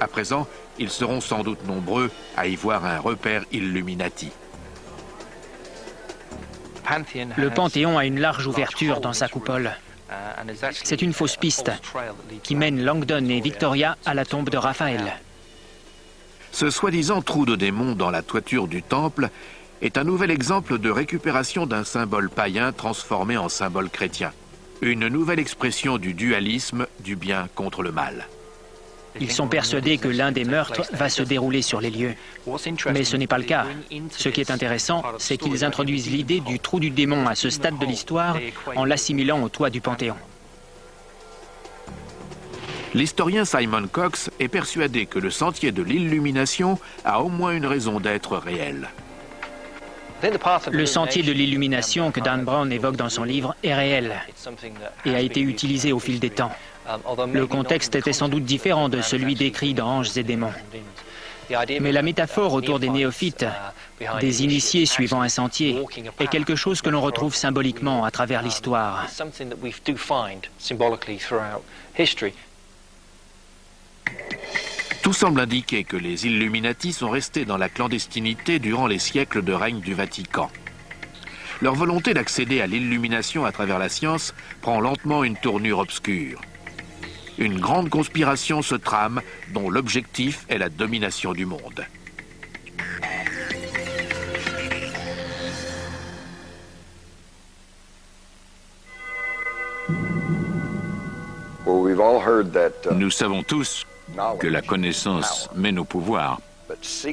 À présent, ils seront sans doute nombreux à y voir un repère Illuminati. Le Panthéon a une large ouverture dans sa coupole. C'est une fausse piste qui mène Langdon et Victoria à la tombe de Raphaël. Ce soi-disant trou de démon dans la toiture du temple est un nouvel exemple de récupération d'un symbole païen transformé en symbole chrétien. Une nouvelle expression du dualisme du bien contre le mal. Ils sont persuadés que l'un des meurtres va se dérouler sur les lieux. Mais ce n'est pas le cas. Ce qui est intéressant, c'est qu'ils introduisent l'idée du trou du démon à ce stade de l'histoire en l'assimilant au toit du Panthéon. L'historien Simon Cox est persuadé que le sentier de l'illumination a au moins une raison d'être réel. Le sentier de l'illumination que Dan Brown évoque dans son livre est réel et a été utilisé au fil des temps. Le contexte était sans doute différent de celui décrit dans Anges et démons. Mais la métaphore autour des néophytes, des initiés suivant un sentier, est quelque chose que l'on retrouve symboliquement à travers l'histoire. Tout semble indiquer que les Illuminati sont restés dans la clandestinité durant les siècles de règne du Vatican. Leur volonté d'accéder à l'illumination à travers la science prend lentement une tournure obscure. Une grande conspiration se trame dont l'objectif est la domination du monde. Nous savons tous que la connaissance mène au pouvoir,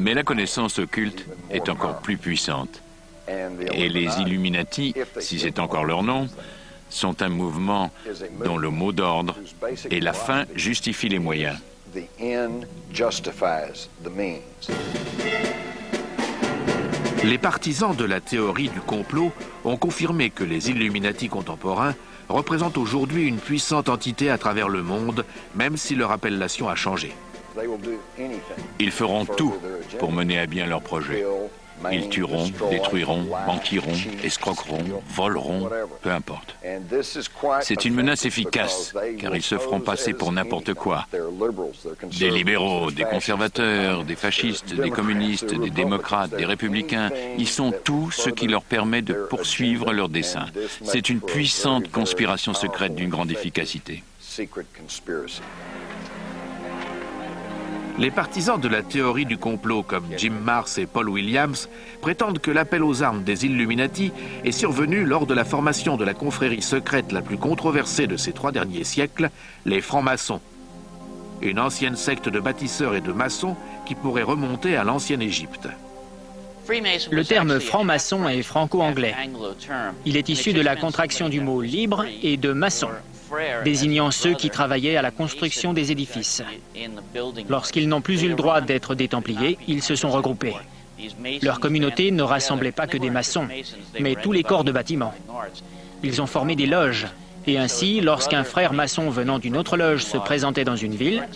mais la connaissance occulte est encore plus puissante. Et les Illuminati, si c'est encore leur nom, sont un mouvement dont le mot d'ordre et la fin justifient les moyens. Les partisans de la théorie du complot ont confirmé que les Illuminati contemporains représentent aujourd'hui une puissante entité à travers le monde, même si leur appellation a changé. Ils feront tout pour mener à bien leur projet. Ils tueront, détruiront, mentiront, escroqueront, voleront, peu importe. C'est une menace efficace, car ils se feront passer pour n'importe quoi. Des libéraux, des conservateurs, des fascistes, des communistes, des démocrates, des républicains, ils sont tout ce qui leur permet de poursuivre leurs desseins. C'est une puissante conspiration secrète d'une grande efficacité. Les partisans de la théorie du complot comme Jim Marrs et Paul Williams prétendent que l'appel aux armes des Illuminati est survenu lors de la formation de la confrérie secrète la plus controversée de ces 3 derniers siècles, les francs-maçons. Une ancienne secte de bâtisseurs et de maçons qui pourrait remonter à l'ancienne Égypte. Le terme franc-maçon est franco-anglais. Il est issu de la contraction du mot libre et de maçon, désignant ceux qui travaillaient à la construction des édifices. Lorsqu'ils n'ont plus eu le droit d'être des Templiers, ils se sont regroupés. Leur communauté ne rassemblait pas que des maçons, mais tous les corps de bâtiment. Ils ont formé des loges, et ainsi, lorsqu'un frère maçon venant d'une autre loge se présentait dans une ville,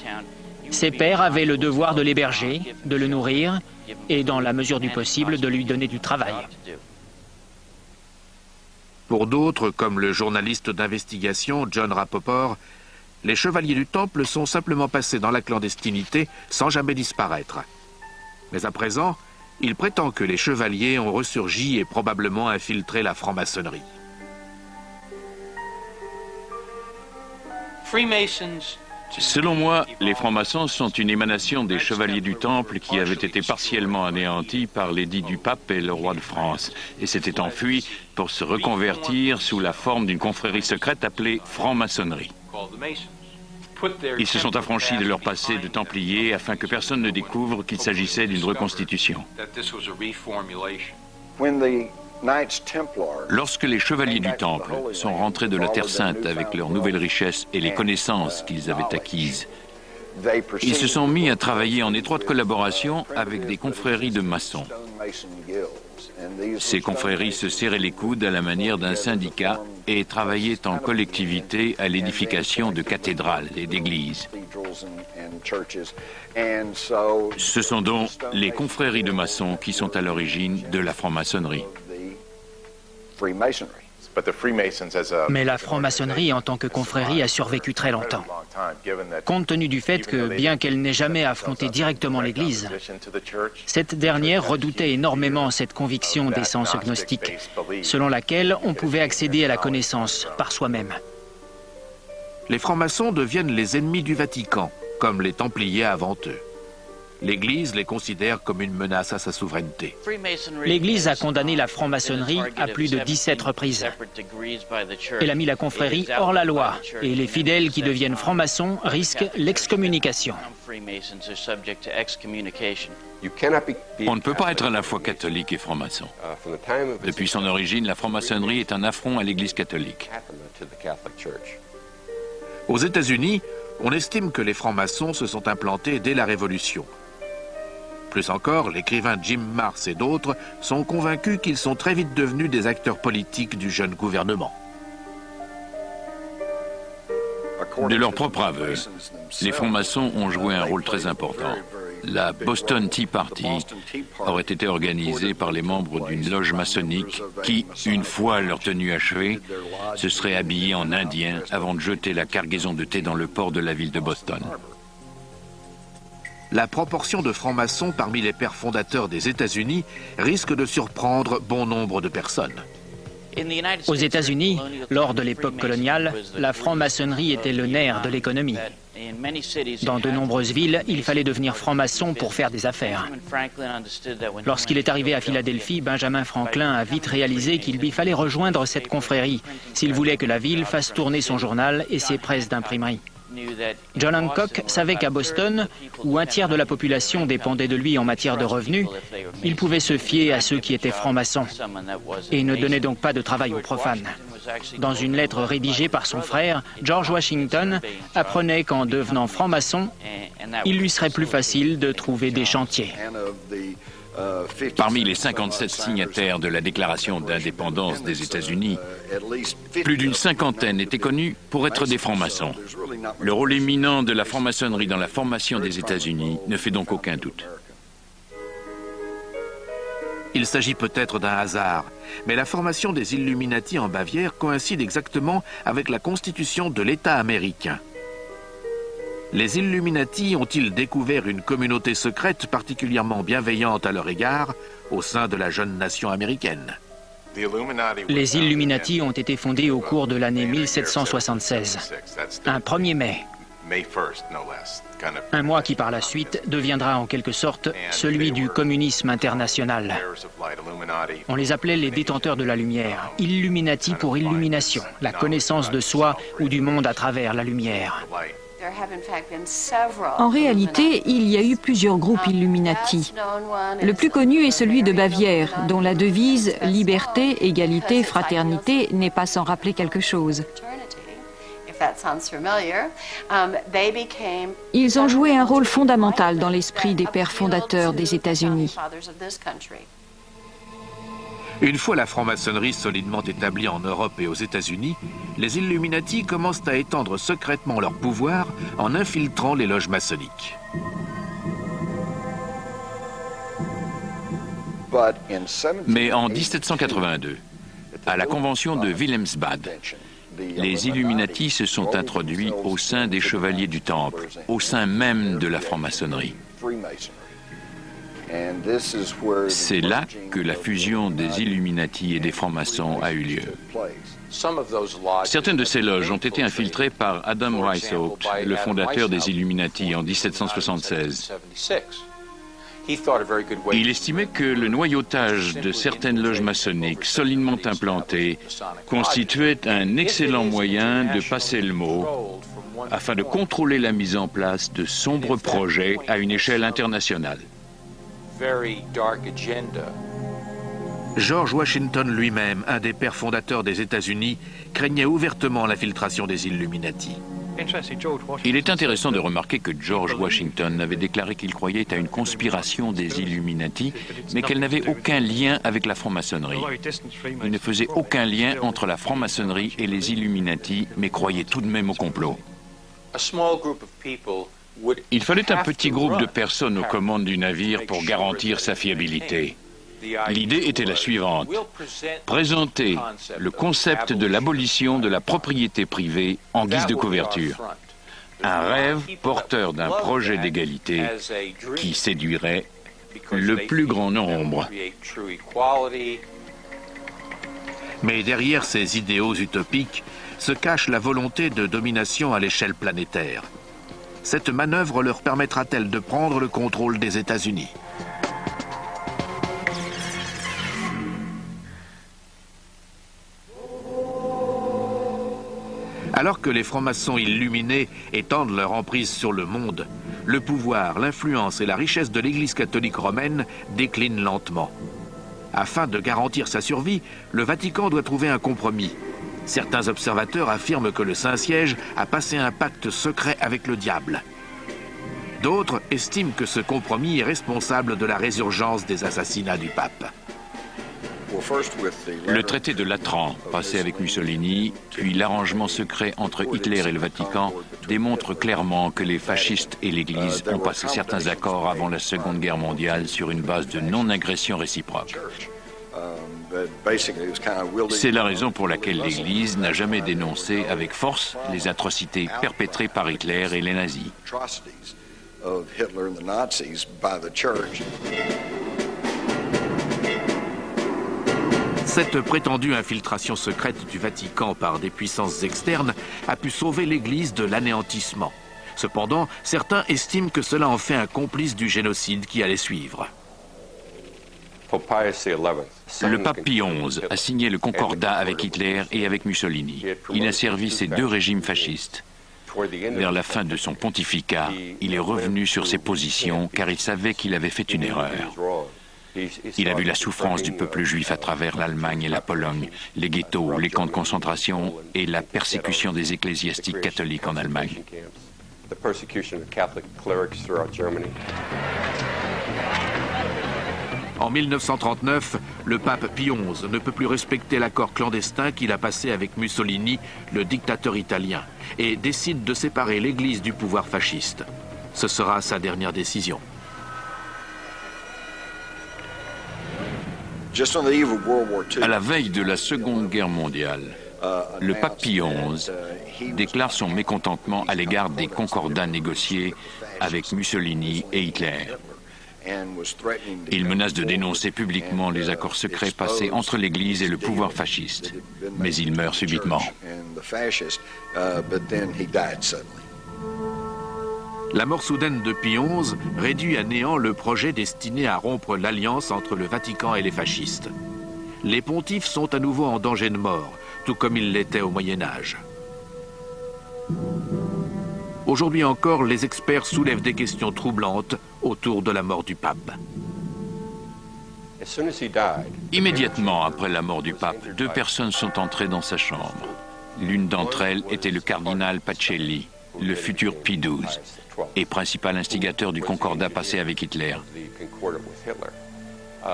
ses pairs avaient le devoir de l'héberger, de le nourrir, et dans la mesure du possible, de lui donner du travail. Pour d'autres, comme le journaliste d'investigation John Rapoport, les chevaliers du Temple sont simplement passés dans la clandestinité sans jamais disparaître. Mais à présent, il prétend que les chevaliers ont ressurgi et probablement infiltré la franc-maçonnerie. Selon moi, les francs-maçons sont une émanation des chevaliers du Temple qui avaient été partiellement anéantis par l'édit du pape et le roi de France et s'étaient enfuis pour se reconvertir sous la forme d'une confrérie secrète appelée franc-maçonnerie. Ils se sont affranchis de leur passé de Templiers afin que personne ne découvre qu'il s'agissait d'une reconstitution. Lorsque les chevaliers du Temple sont rentrés de la Terre Sainte avec leurs nouvelles richesses et les connaissances qu'ils avaient acquises, ils se sont mis à travailler en étroite collaboration avec des confréries de maçons. Ces confréries se serraient les coudes à la manière d'un syndicat et travaillaient en collectivité à l'édification de cathédrales et d'églises. Ce sont donc les confréries de maçons qui sont à l'origine de la franc-maçonnerie. Mais la franc-maçonnerie en tant que confrérie a survécu très longtemps. Compte tenu du fait que, bien qu'elle n'ait jamais affronté directement l'Église, cette dernière redoutait énormément cette conviction d'essence gnostique, selon laquelle on pouvait accéder à la connaissance par soi-même. Les francs-maçons deviennent les ennemis du Vatican, comme les Templiers avant eux. L'Église les considère comme une menace à sa souveraineté. L'Église a condamné la franc-maçonnerie à plus de 17 reprises. Elle a mis la confrérie hors la loi et les fidèles qui deviennent francs-maçons risquent l'excommunication. On ne peut pas être à la fois catholique et franc-maçon. Depuis son origine, la franc-maçonnerie est un affront à l'Église catholique. Aux États-Unis, on estime que les francs-maçons se sont implantés dès la Révolution. Plus encore, l'écrivain Jim Marrs et d'autres sont convaincus qu'ils sont très vite devenus des acteurs politiques du jeune gouvernement. De leur propre aveu, les francs-maçons ont joué un rôle très important. La Boston Tea Party aurait été organisée par les membres d'une loge maçonnique qui, une fois leur tenue achevée, se seraient habillés en indiens avant de jeter la cargaison de thé dans le port de la ville de Boston. La proportion de francs-maçons parmi les pères fondateurs des États-Unis risque de surprendre bon nombre de personnes. Aux États-Unis, lors de l'époque coloniale, la franc-maçonnerie était le nerf de l'économie. Dans de nombreuses villes, il fallait devenir franc-maçon pour faire des affaires. Lorsqu'il est arrivé à Philadelphie, Benjamin Franklin a vite réalisé qu'il lui fallait rejoindre cette confrérie s'il voulait que la ville fasse tourner son journal et ses presses d'imprimerie. John Hancock savait qu'à Boston, où un tiers de la population dépendait de lui en matière de revenus, il pouvait se fier à ceux qui étaient francs-maçons et ne donnait donc pas de travail aux profanes. Dans une lettre rédigée par son frère, George Washington apprenait qu'en devenant franc-maçon, il lui serait plus facile de trouver des chantiers. Parmi les 57 signataires de la Déclaration d'indépendance des États-Unis, plus d'une cinquantaine étaient connus pour être des francs-maçons. Le rôle éminent de la franc-maçonnerie dans la formation des États-Unis ne fait donc aucun doute. Il s'agit peut-être d'un hasard, mais la formation des Illuminati en Bavière coïncide exactement avec la constitution de l'État américain. Les Illuminati ont-ils découvert une communauté secrète particulièrement bienveillante à leur égard au sein de la jeune nation américaine? Les Illuminati ont été fondés au cours de l'année 1776, un 1er mai. Un mois qui par la suite deviendra en quelque sorte celui du communisme international. On les appelait les détenteurs de la lumière, Illuminati pour illumination, la connaissance de soi ou du monde à travers la lumière. En réalité, il y a eu plusieurs groupes Illuminati. Le plus connu est celui de Bavière, dont la devise « Liberté, égalité, fraternité » n'est pas sans rappeler quelque chose. Ils ont joué un rôle fondamental dans l'esprit des pères fondateurs des États-Unis. Une fois la franc-maçonnerie solidement établie en Europe et aux États-Unis, les Illuminati commencent à étendre secrètement leur pouvoir en infiltrant les loges maçonniques. Mais en 1782, à la convention de Wilhelmsbad, les Illuminati se sont introduits au sein des Chevaliers du Temple, au sein même de la franc-maçonnerie. C'est là que la fusion des Illuminati et des francs-maçons a eu lieu. Certaines de ces loges ont été infiltrées par Adam Weishaupt, le fondateur des Illuminati, en 1776. Il estimait que le noyautage de certaines loges maçonniques solidement implantées constituait un excellent moyen de passer le mot afin de contrôler la mise en place de sombres projets à une échelle internationale. George Washington lui-même, un des pères fondateurs des États-Unis, craignait ouvertement l'infiltration des Illuminati. Il est intéressant de remarquer que George Washington avait déclaré qu'il croyait à une conspiration des Illuminati, mais qu'elle n'avait aucun lien avec la franc-maçonnerie. Il ne faisait aucun lien entre la franc-maçonnerie et les Illuminati, mais croyait tout de même au complot. Il fallait un petit groupe de personnes aux commandes du navire pour garantir sa fiabilité. L'idée était la suivante: présenter le concept de l'abolition de la propriété privée en guise de couverture. Un rêve porteur d'un projet d'égalité qui séduirait le plus grand nombre. Mais derrière ces idéaux utopiques se cache la volonté de domination à l'échelle planétaire. Cette manœuvre leur permettra-t-elle de prendre le contrôle des États-Unis? Alors que les francs-maçons illuminés étendent leur emprise sur le monde, le pouvoir, l'influence et la richesse de l'Église catholique romaine déclinent lentement. Afin de garantir sa survie, le Vatican doit trouver un compromis. Certains observateurs affirment que le Saint-Siège a passé un pacte secret avec le diable. D'autres estiment que ce compromis est responsable de la résurgence des assassinats du pape. Le traité de Latran, passé avec Mussolini, puis l'arrangement secret entre Hitler et le Vatican, démontrent clairement que les fascistes et l'Église ont passé certains accords avant la Seconde Guerre mondiale sur une base de non-agression réciproque. C'est la raison pour laquelle l'Église n'a jamais dénoncé avec force les atrocités perpétrées par Hitler et les nazis. Cette prétendue infiltration secrète du Vatican par des puissances externes a pu sauver l'Église de l'anéantissement. Cependant, certains estiment que cela en fait un complice du génocide qui allait suivre. Le pape Pie XI a signé le concordat avec Hitler et avec Mussolini. Il a servi ces deux régimes fascistes. Vers la fin de son pontificat, il est revenu sur ses positions car il savait qu'il avait fait une erreur. Il a vu la souffrance du peuple juif à travers l'Allemagne et la Pologne, les ghettos, les camps de concentration et la persécution des ecclésiastiques catholiques en Allemagne. En 1939, le pape Pie XI ne peut plus respecter l'accord clandestin qu'il a passé avec Mussolini, le dictateur italien, et décide de séparer l'Église du pouvoir fasciste. Ce sera sa dernière décision. À la veille de la Seconde Guerre mondiale, le pape Pie XI déclare son mécontentement à l'égard des concordats négociés avec Mussolini et Hitler. Il menace de dénoncer publiquement les accords secrets passés entre l'Église et le pouvoir fasciste, mais il meurt subitement. La mort soudaine de Pie XI réduit à néant le projet destiné à rompre l'alliance entre le Vatican et les fascistes. Les pontifes sont à nouveau en danger de mort, tout comme ils l'étaient au Moyen-Âge. Aujourd'hui encore, les experts soulèvent des questions troublantes autour de la mort du pape. Immédiatement après la mort du pape, 2 personnes sont entrées dans sa chambre. L'une d'entre elles était le cardinal Pacelli, le futur Pie XII, et principal instigateur du concordat passé avec Hitler.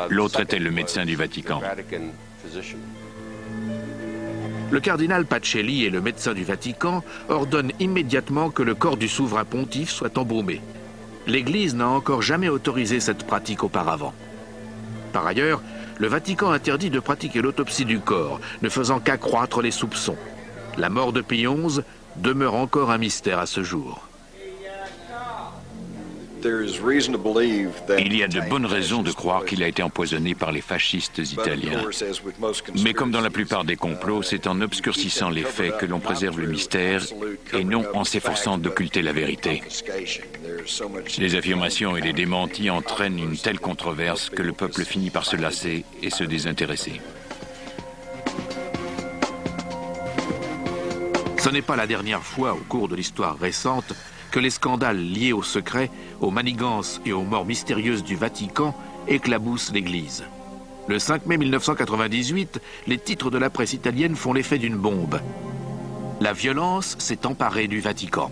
L'autre était le médecin du Vatican. Le cardinal Pacelli et le médecin du Vatican ordonnent immédiatement que le corps du souverain pontife soit embaumé. L'Église n'a encore jamais autorisé cette pratique auparavant. Par ailleurs, le Vatican interdit de pratiquer l'autopsie du corps, ne faisant qu'accroître les soupçons. La mort de Pie XI demeure encore un mystère à ce jour. Il y a de bonnes raisons de croire qu'il a été empoisonné par les fascistes italiens. Mais comme dans la plupart des complots, c'est en obscurcissant les faits que l'on préserve le mystère et non en s'efforçant d'occulter la vérité. Les affirmations et les démentis entraînent une telle controverse que le peuple finit par se lasser et se désintéresser. Ce n'est pas la dernière fois au cours de l'histoire récente que les scandales liés au secret, aux manigances et aux morts mystérieuses du Vatican éclaboussent l'Église. Le 5 mai 1998, les titres de la presse italienne font l'effet d'une bombe. La violence s'est emparée du Vatican.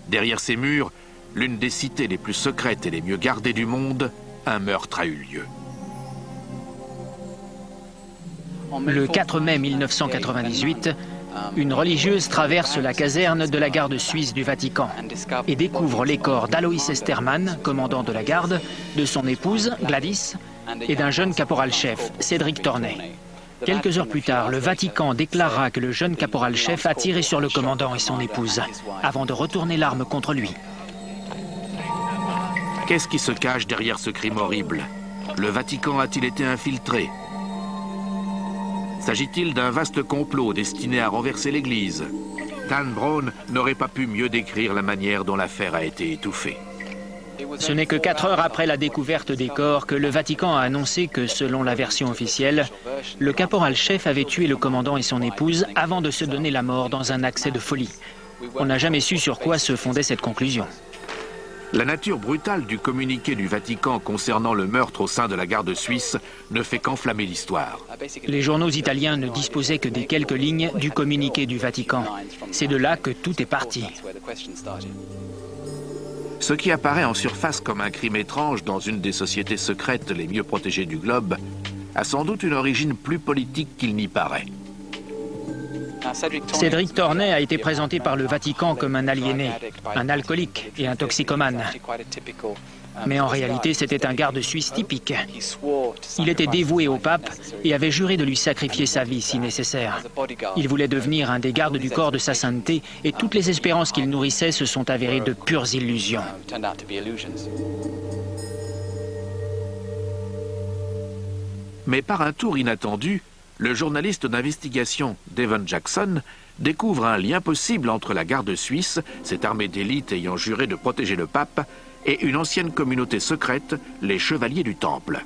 Derrière ces murs, l'une des cités les plus secrètes et les mieux gardées du monde, un meurtre a eu lieu. Le 4 mai 1998, une religieuse traverse la caserne de la garde suisse du Vatican et découvre les corps d'Alois Estermann, commandant de la garde, de son épouse, Gladys, et d'un jeune caporal-chef, Cédric Tornet. Quelques heures plus tard, le Vatican déclara que le jeune caporal-chef a tiré sur le commandant et son épouse, avant de retourner l'arme contre lui. Qu'est-ce qui se cache derrière ce crime horrible? Le Vatican a-t-il été infiltré? S'agit-il d'un vaste complot destiné à renverser l'Église? Dan Brown n'aurait pas pu mieux décrire la manière dont l'affaire a été étouffée. Ce n'est que 4 heures après la découverte des corps que le Vatican a annoncé que, selon la version officielle, le caporal-chef avait tué le commandant et son épouse avant de se donner la mort dans un accès de folie. On n'a jamais su sur quoi se fondait cette conclusion. La nature brutale du communiqué du Vatican concernant le meurtre au sein de la garde suisse ne fait qu'enflammer l'histoire. Les journaux italiens ne disposaient que des quelques lignes du communiqué du Vatican. C'est de là que tout est parti. Ce qui apparaît en surface comme un crime étrange dans une des sociétés secrètes les mieux protégées du globe a sans doute une origine plus politique qu'il n'y paraît. Cédric Tornet a été présenté par le Vatican comme un aliéné, un alcoolique et un toxicomane. Mais en réalité, c'était un garde suisse typique. Il était dévoué au pape et avait juré de lui sacrifier sa vie si nécessaire. Il voulait devenir un des gardes du corps de sa sainteté et toutes les espérances qu'il nourrissait se sont avérées de pures illusions. Mais par un tour inattendu, le journaliste d'investigation Devon Jackson découvre un lien possible entre la garde suisse, cette armée d'élite ayant juré de protéger le pape, et une ancienne communauté secrète, les Chevaliers du Temple.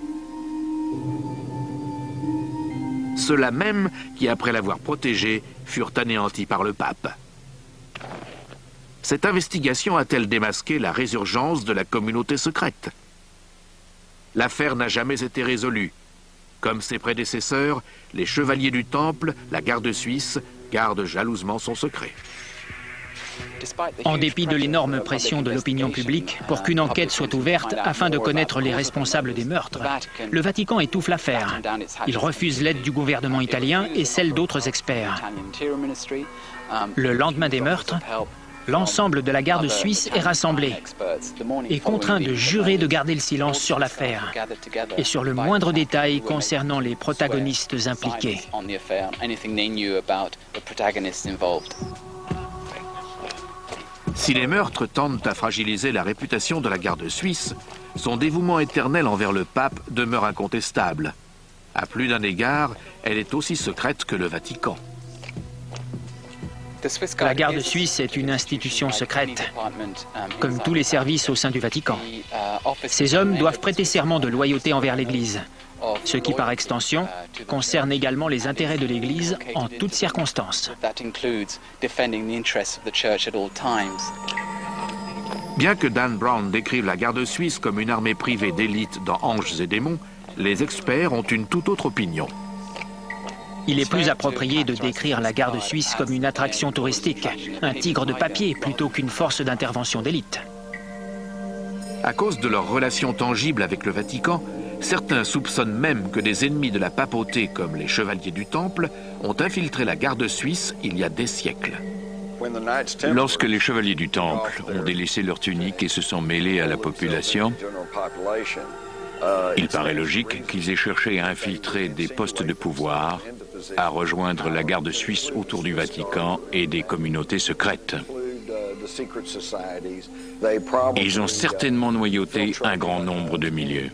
Ceux-là même qui, après l'avoir protégé, furent anéantis par le pape. Cette investigation a-t-elle démasqué la résurgence de la communauté secrète? L'affaire n'a jamais été résolue. Comme ses prédécesseurs, les Chevaliers du Temple, la garde suisse, gardent jalousement son secret. En dépit de l'énorme pression de l'opinion publique pour qu'une enquête soit ouverte afin de connaître les responsables des meurtres, le Vatican étouffe l'affaire. Il refuse l'aide du gouvernement italien et celle d'autres experts. Le lendemain des meurtres, L'ensemble de la garde suisse est rassemblé et contraint de jurer de garder le silence sur l'affaire et sur le moindre détail concernant les protagonistes impliqués. Si les meurtres tendent à fragiliser la réputation de la garde suisse, son dévouement éternel envers le pape demeure incontestable. À plus d'un égard, elle est aussi secrète que le Vatican. La garde suisse est une institution secrète, comme tous les services au sein du Vatican. Ces hommes doivent prêter serment de loyauté envers l'Église, ce qui, par extension, concerne également les intérêts de l'Église en toutes circonstances. Bien que Dan Brown décrive la garde suisse comme une armée privée d'élite dans Anges et démons, les experts ont une toute autre opinion. Il est plus approprié de décrire la garde suisse comme une attraction touristique, un tigre de papier plutôt qu'une force d'intervention d'élite. À cause de leur relation tangible avec le Vatican, certains soupçonnent même que des ennemis de la papauté comme les chevaliers du Temple ont infiltré la garde suisse il y a des siècles. Lorsque les chevaliers du Temple ont délaissé leur tunique et se sont mêlés à la population, il paraît logique qu'ils aient cherché à infiltrer des postes de pouvoir, à rejoindre la garde suisse autour du Vatican et des communautés secrètes. Ils ont certainement noyauté un grand nombre de milieux.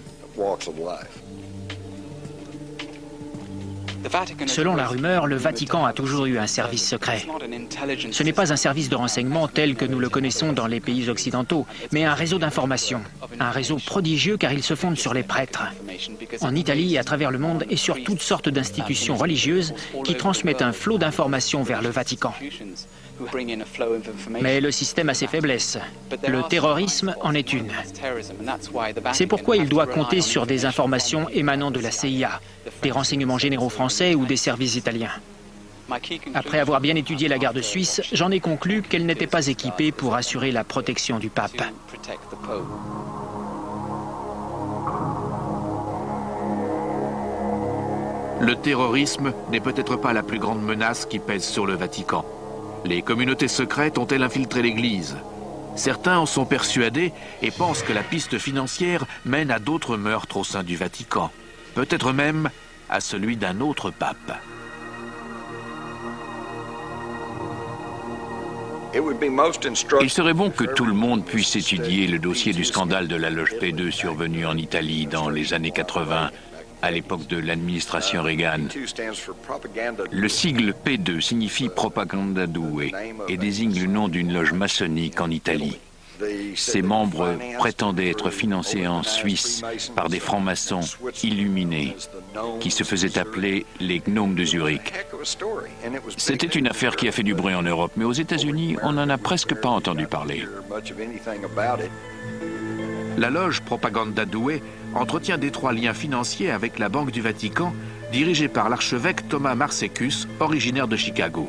Selon la rumeur, le Vatican a toujours eu un service secret. Ce n'est pas un service de renseignement tel que nous le connaissons dans les pays occidentaux, mais un réseau d'information. Un réseau prodigieux car il se fonde sur les prêtres. En Italie et à travers le monde et sur toutes sortes d'institutions religieuses qui transmettent un flot d'informations vers le Vatican. Mais le système a ses faiblesses. Le terrorisme en est une. C'est pourquoi il doit compter sur des informations émanant de la CIA, des renseignements généraux français ou des services italiens. Après avoir bien étudié la garde suisse, j'en ai conclu qu'elle n'était pas équipée pour assurer la protection du pape. Le terrorisme n'est peut-être pas la plus grande menace qui pèse sur le Vatican. Les communautés secrètes ont-elles infiltré l'Église? Certains en sont persuadés et pensent que la piste financière mène à d'autres meurtres au sein du Vatican. Peut-être même à celui d'un autre pape. Il serait bon que tout le monde puisse étudier le dossier du scandale de la loge P2 survenu en Italie dans les années 80, à l'époque de l'administration Reagan. Le sigle P2 signifie Propaganda Due et désigne le nom d'une loge maçonnique en Italie. Ses membres prétendaient être financés en Suisse par des francs-maçons illuminés qui se faisaient appeler les gnomes de Zurich. C'était une affaire qui a fait du bruit en Europe, mais aux États-Unis, on n'en a presque pas entendu parler. La loge Propaganda Due entretient d'étroits liens financiers avec la Banque du Vatican, dirigée par l'archevêque Thomas Marsecus, originaire de Chicago.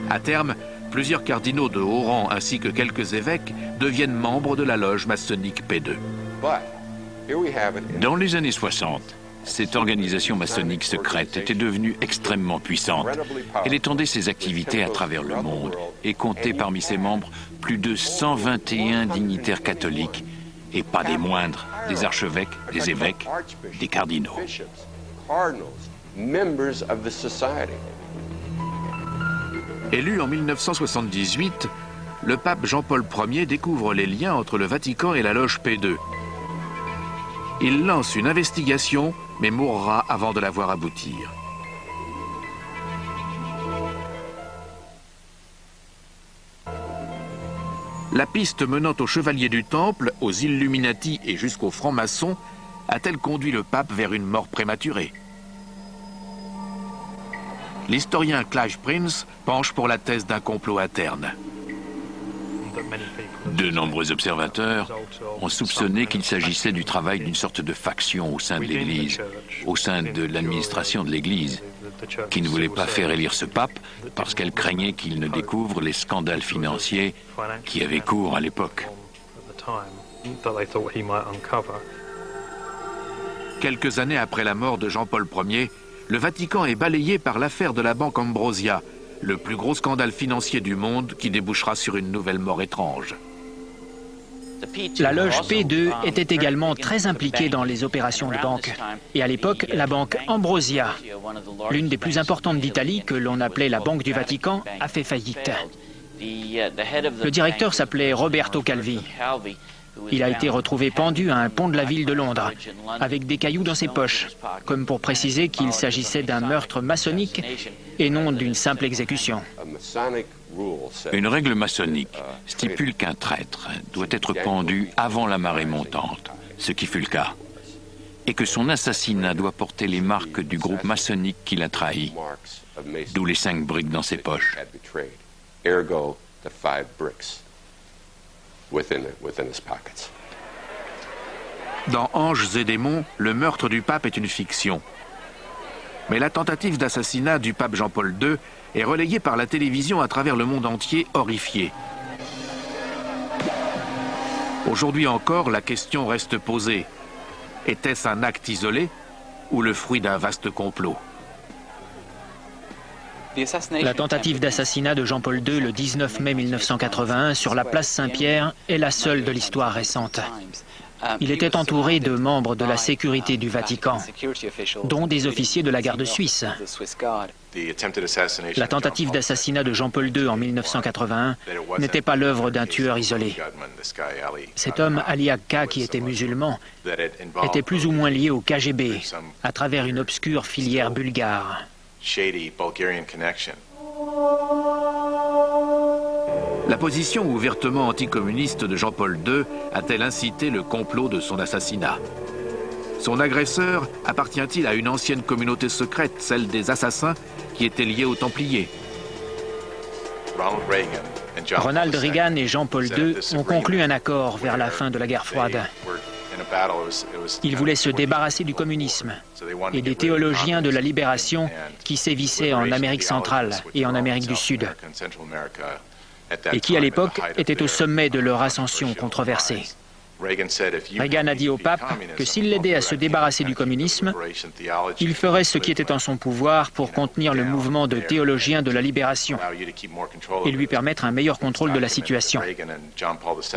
À terme, plusieurs cardinaux de haut rang ainsi que quelques évêques deviennent membres de la loge maçonnique P2. Dans les années 60, cette organisation maçonnique secrète était devenue extrêmement puissante. Elle étendait ses activités à travers le monde et comptait parmi ses membres plus de 121 dignitaires catholiques, et pas des moindres, des archevêques, des évêques, des cardinaux. Élu en 1978, le pape Jean-Paul Ier découvre les liens entre le Vatican et la loge P2. Il lance une investigation, mais mourra avant de la voir aboutir. La piste menant aux chevaliers du Temple, aux Illuminati et jusqu'aux francs-maçons a-t-elle conduit le pape vers une mort prématurée? L'historien Clive Prince penche pour la thèse d'un complot interne. De nombreux observateurs ont soupçonné qu'il s'agissait du travail d'une sorte de faction au sein de l'Église, au sein de l'administration de l'Église, qui ne voulait pas faire élire ce pape parce qu'elle craignait qu'il ne découvre les scandales financiers qui avaient cours à l'époque. Quelques années après la mort de Jean-Paul Ier, le Vatican est balayé par l'affaire de la banque Ambrosia, le plus gros scandale financier du monde qui débouchera sur une nouvelle mort étrange. La loge P2 était également très impliquée dans les opérations de banque. Et à l'époque, la banque Ambrosia, l'une des plus importantes d'Italie, que l'on appelait la Banque du Vatican, a fait faillite. Le directeur s'appelait Roberto Calvi. Il a été retrouvé pendu à un pont de la ville de Londres, avec des cailloux dans ses poches, comme pour préciser qu'il s'agissait d'un meurtre maçonnique et non d'une simple exécution. Une règle maçonnique stipule qu'un traître doit être pendu avant la marée montante, ce qui fut le cas, et que son assassinat doit porter les marques du groupe maçonnique qui l'a trahi, d'où les 5 briques dans ses poches. Dans Anges et démons, le meurtre du pape est une fiction. Mais la tentative d'assassinat du pape Jean-Paul II est relayée par la télévision à travers le monde entier, horrifié. Aujourd'hui encore, la question reste posée. Était-ce un acte isolé ou le fruit d'un vaste complot ? La tentative d'assassinat de Jean-Paul II le 19 mai 1981 sur la place Saint-Pierre est la seule de l'histoire récente. Il était entouré de membres de la sécurité du Vatican, dont des officiers de la garde suisse. La tentative d'assassinat de Jean-Paul II en 1981 n'était pas l'œuvre d'un tueur isolé. Cet homme, Ali Agca, qui était musulman, était plus ou moins lié au KGB, à travers une obscure filière bulgare. La position ouvertement anticommuniste de Jean-Paul II a-t-elle incité le complot de son assassinat? Son agresseur appartient-il à une ancienne communauté secrète, celle des assassins, qui étaient liés aux Templiers? Ronald Reagan et Jean-Paul II ont conclu un accord vers la fin de la guerre froide. Ils voulaient se débarrasser du communisme et des théologiens de la libération qui sévissaient en Amérique centrale et en Amérique du Sud, et qui à l'époque étaient au sommet de leur ascension controversée. Reagan a dit au pape que s'il l'aidait à se débarrasser du communisme, il ferait ce qui était en son pouvoir pour contenir le mouvement de théologiens de la libération et lui permettre un meilleur contrôle de la situation.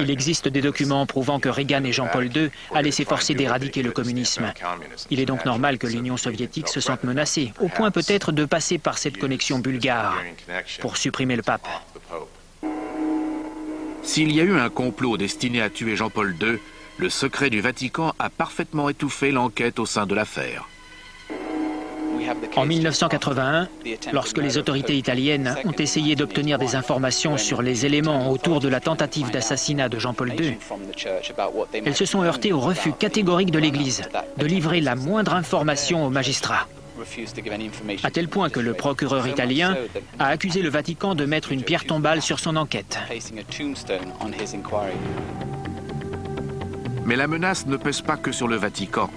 Il existe des documents prouvant que Reagan et Jean-Paul II allaient s'efforcer d'éradiquer le communisme. Il est donc normal que l'Union soviétique se sente menacée, au point peut-être de passer par cette connexion bulgare pour supprimer le pape. S'il y a eu un complot destiné à tuer Jean-Paul II, le secret du Vatican a parfaitement étouffé l'enquête au sein de l'affaire. En 1981, lorsque les autorités italiennes ont essayé d'obtenir des informations sur les éléments autour de la tentative d'assassinat de Jean-Paul II, elles se sont heurtées au refus catégorique de l'Église de livrer la moindre information aux magistrats. À tel point que le procureur italien a accusé le Vatican de mettre une pierre tombale sur son enquête. Mais la menace ne pèse pas que sur le Vatican.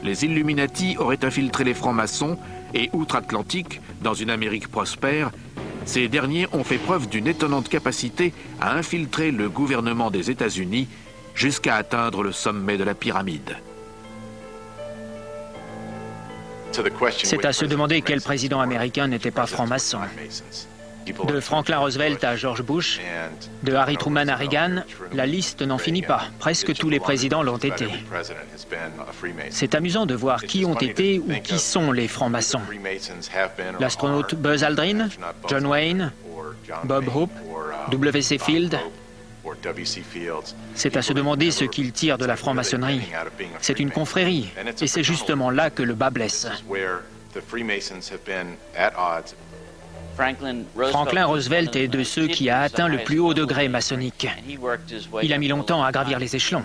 Les Illuminati auraient infiltré les francs-maçons et, outre-Atlantique, dans une Amérique prospère, ces derniers ont fait preuve d'une étonnante capacité à infiltrer le gouvernement des États-Unis jusqu'à atteindre le sommet de la pyramide. C'est à se demander quel président américain n'était pas franc-maçon. De Franklin Roosevelt à George Bush, de Harry Truman à Reagan, la liste n'en finit pas. Presque tous les présidents l'ont été. C'est amusant de voir qui ont été ou qui sont les francs-maçons. L'astronaute Buzz Aldrin, John Wayne, Bob Hope, W.C. Field. C'est à se demander ce qu'ils tirent de la franc-maçonnerie. C'est une confrérie, et c'est justement là que le bas blesse. Franklin Roosevelt est de ceux qui a atteint le plus haut degré maçonnique. Il a mis longtemps à gravir les échelons.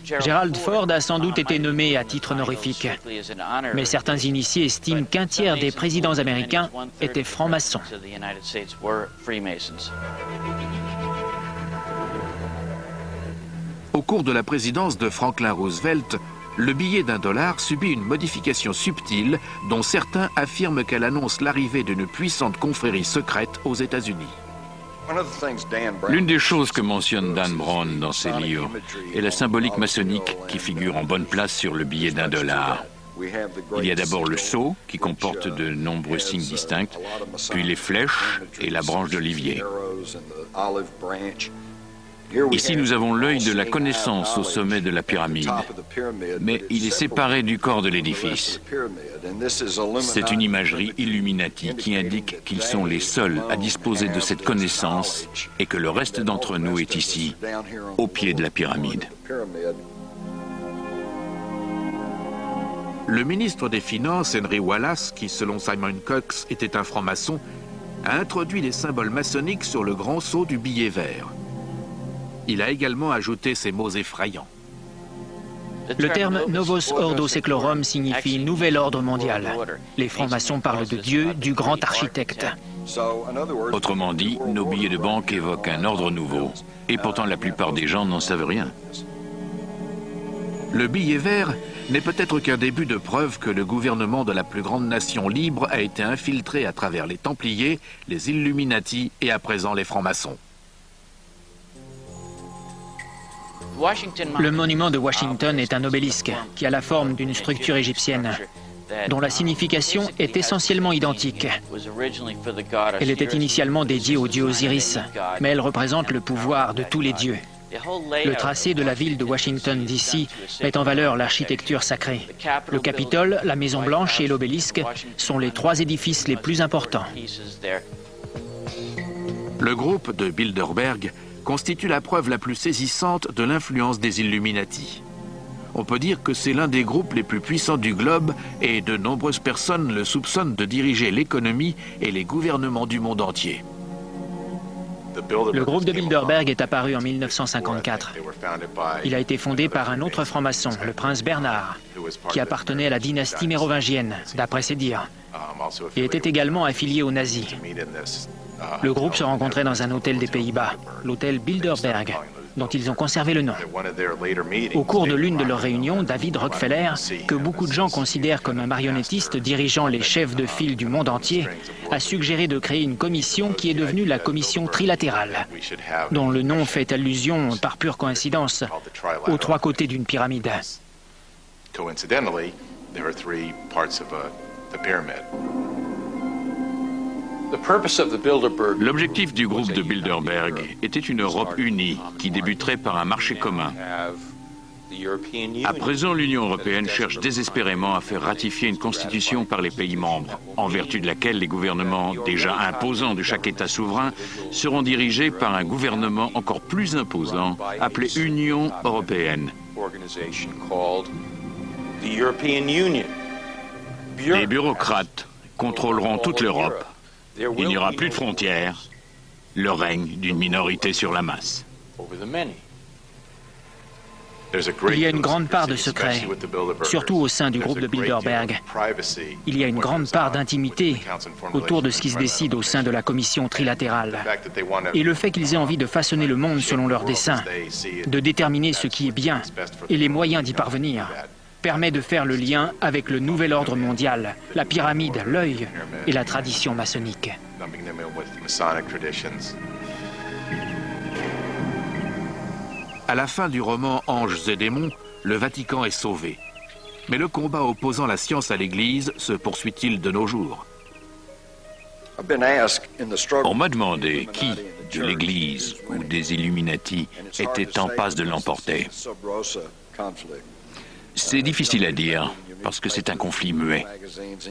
Gerald Ford a sans doute été nommé à titre honorifique, mais certains initiés estiment qu'un tiers des présidents américains étaient francs-maçons. Au cours de la présidence de Franklin Roosevelt, le billet d'$1 subit une modification subtile dont certains affirment qu'elle annonce l'arrivée d'une puissante confrérie secrète aux États-Unis. L'une des choses que mentionne Dan Brown dans ses livres est la symbolique maçonnique qui figure en bonne place sur le billet d'$1. Il y a d'abord le sceau, qui comporte de nombreux signes distincts, puis les flèches et la branche d'olivier. Ici, nous avons l'œil de la connaissance au sommet de la pyramide, mais il est séparé du corps de l'édifice. C'est une imagerie Illuminati qui indique qu'ils sont les seuls à disposer de cette connaissance et que le reste d'entre nous est ici, au pied de la pyramide. Le ministre des Finances, Henry Wallace, qui selon Simon Cox était un franc-maçon, a introduit les symboles maçonniques sur le grand sceau du billet vert. Il a également ajouté ces mots effrayants. Le terme Novus Ordo Seclorum signifie Nouvel Ordre Mondial. Les francs-maçons parlent de Dieu, du grand architecte. Autrement dit, nos billets de banque évoquent un ordre nouveau, et pourtant la plupart des gens n'en savent rien. Le billet vert n'est peut-être qu'un début de preuve que le gouvernement de la plus grande nation libre a été infiltré à travers les Templiers, les Illuminati et à présent les francs-maçons. Le monument de Washington est un obélisque qui a la forme d'une structure égyptienne, dont la signification est essentiellement identique. Elle était initialement dédiée au dieu Osiris, mais elle représente le pouvoir de tous les dieux. Le tracé de la ville de Washington, D.C. met en valeur l'architecture sacrée. Le Capitole, la Maison Blanche et l'obélisque sont les trois édifices les plus importants. Le groupe de Bilderberg constitue la preuve la plus saisissante de l'influence des Illuminati. On peut dire que c'est l'un des groupes les plus puissants du globe et de nombreuses personnes le soupçonnent de diriger l'économie et les gouvernements du monde entier. Le groupe de Bilderberg est apparu en 1954. Il a été fondé par un autre franc-maçon, le prince Bernard, qui appartenait à la dynastie mérovingienne, d'après ses dires, et était également affilié aux nazis. Le groupe se rencontrait dans un hôtel des Pays-Bas, l'hôtel Bilderberg, dont ils ont conservé le nom. Au cours de l'une de leurs réunions, David Rockefeller, que beaucoup de gens considèrent comme un marionnettiste dirigeant les chefs de file du monde entier, a suggéré de créer une commission qui est devenue la commission trilatérale, dont le nom fait allusion, par pure coïncidence, aux trois côtés d'une pyramide. L'objectif du groupe de Bilderberg était une Europe unie qui débuterait par un marché commun. À présent, l'Union européenne cherche désespérément à faire ratifier une constitution par les pays membres, en vertu de laquelle les gouvernements déjà imposants de chaque État souverain seront dirigés par un gouvernement encore plus imposant, appelé Union européenne. Les bureaucrates contrôleront toute l'Europe. Il n'y aura plus de frontières, le règne d'une minorité sur la masse. Il y a une grande part de secret, surtout au sein du groupe de Bilderberg. Il y a une grande part d'intimité autour de ce qui se décide au sein de la commission trilatérale. Et le fait qu'ils aient envie de façonner le monde selon leurs desseins, de déterminer ce qui est bien et les moyens d'y parvenir, permet de faire le lien avec le nouvel ordre mondial, la pyramide, l'œil et la tradition maçonnique. À la fin du roman Anges et démons, le Vatican est sauvé. Mais le combat opposant la science à l'Église se poursuit-il de nos jours? On m'a demandé qui, de l'Église ou des Illuminati, était en passe de l'emporter. C'est difficile à dire, parce que c'est un conflit muet.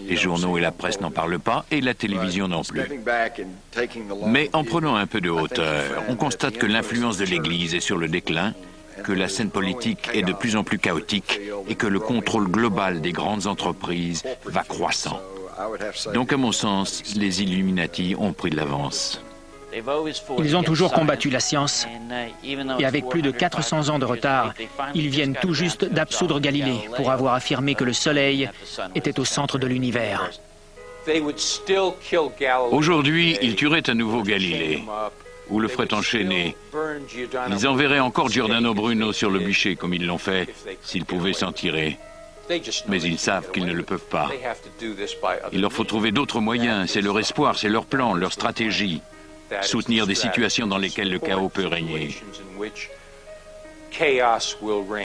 Les journaux et la presse n'en parlent pas, et la télévision non plus. Mais en prenant un peu de hauteur, on constate que l'influence de l'Église est sur le déclin, que la scène politique est de plus en plus chaotique, et que le contrôle global des grandes entreprises va croissant. Donc, à mon sens, les Illuminati ont pris de l'avance. Ils ont toujours combattu la science, et avec plus de 400 ans de retard, ils viennent tout juste d'absoudre Galilée pour avoir affirmé que le Soleil était au centre de l'univers. Aujourd'hui, ils tueraient à nouveau Galilée, ou le feraient enchaîner. Ils enverraient encore Giordano Bruno sur le bûcher, comme ils l'ont fait, s'ils pouvaient s'en tirer. Mais ils savent qu'ils ne le peuvent pas. Il leur faut trouver d'autres moyens, c'est leur espoir, c'est leur plan, leur stratégie. Soutenir des situations dans lesquelles le chaos peut régner.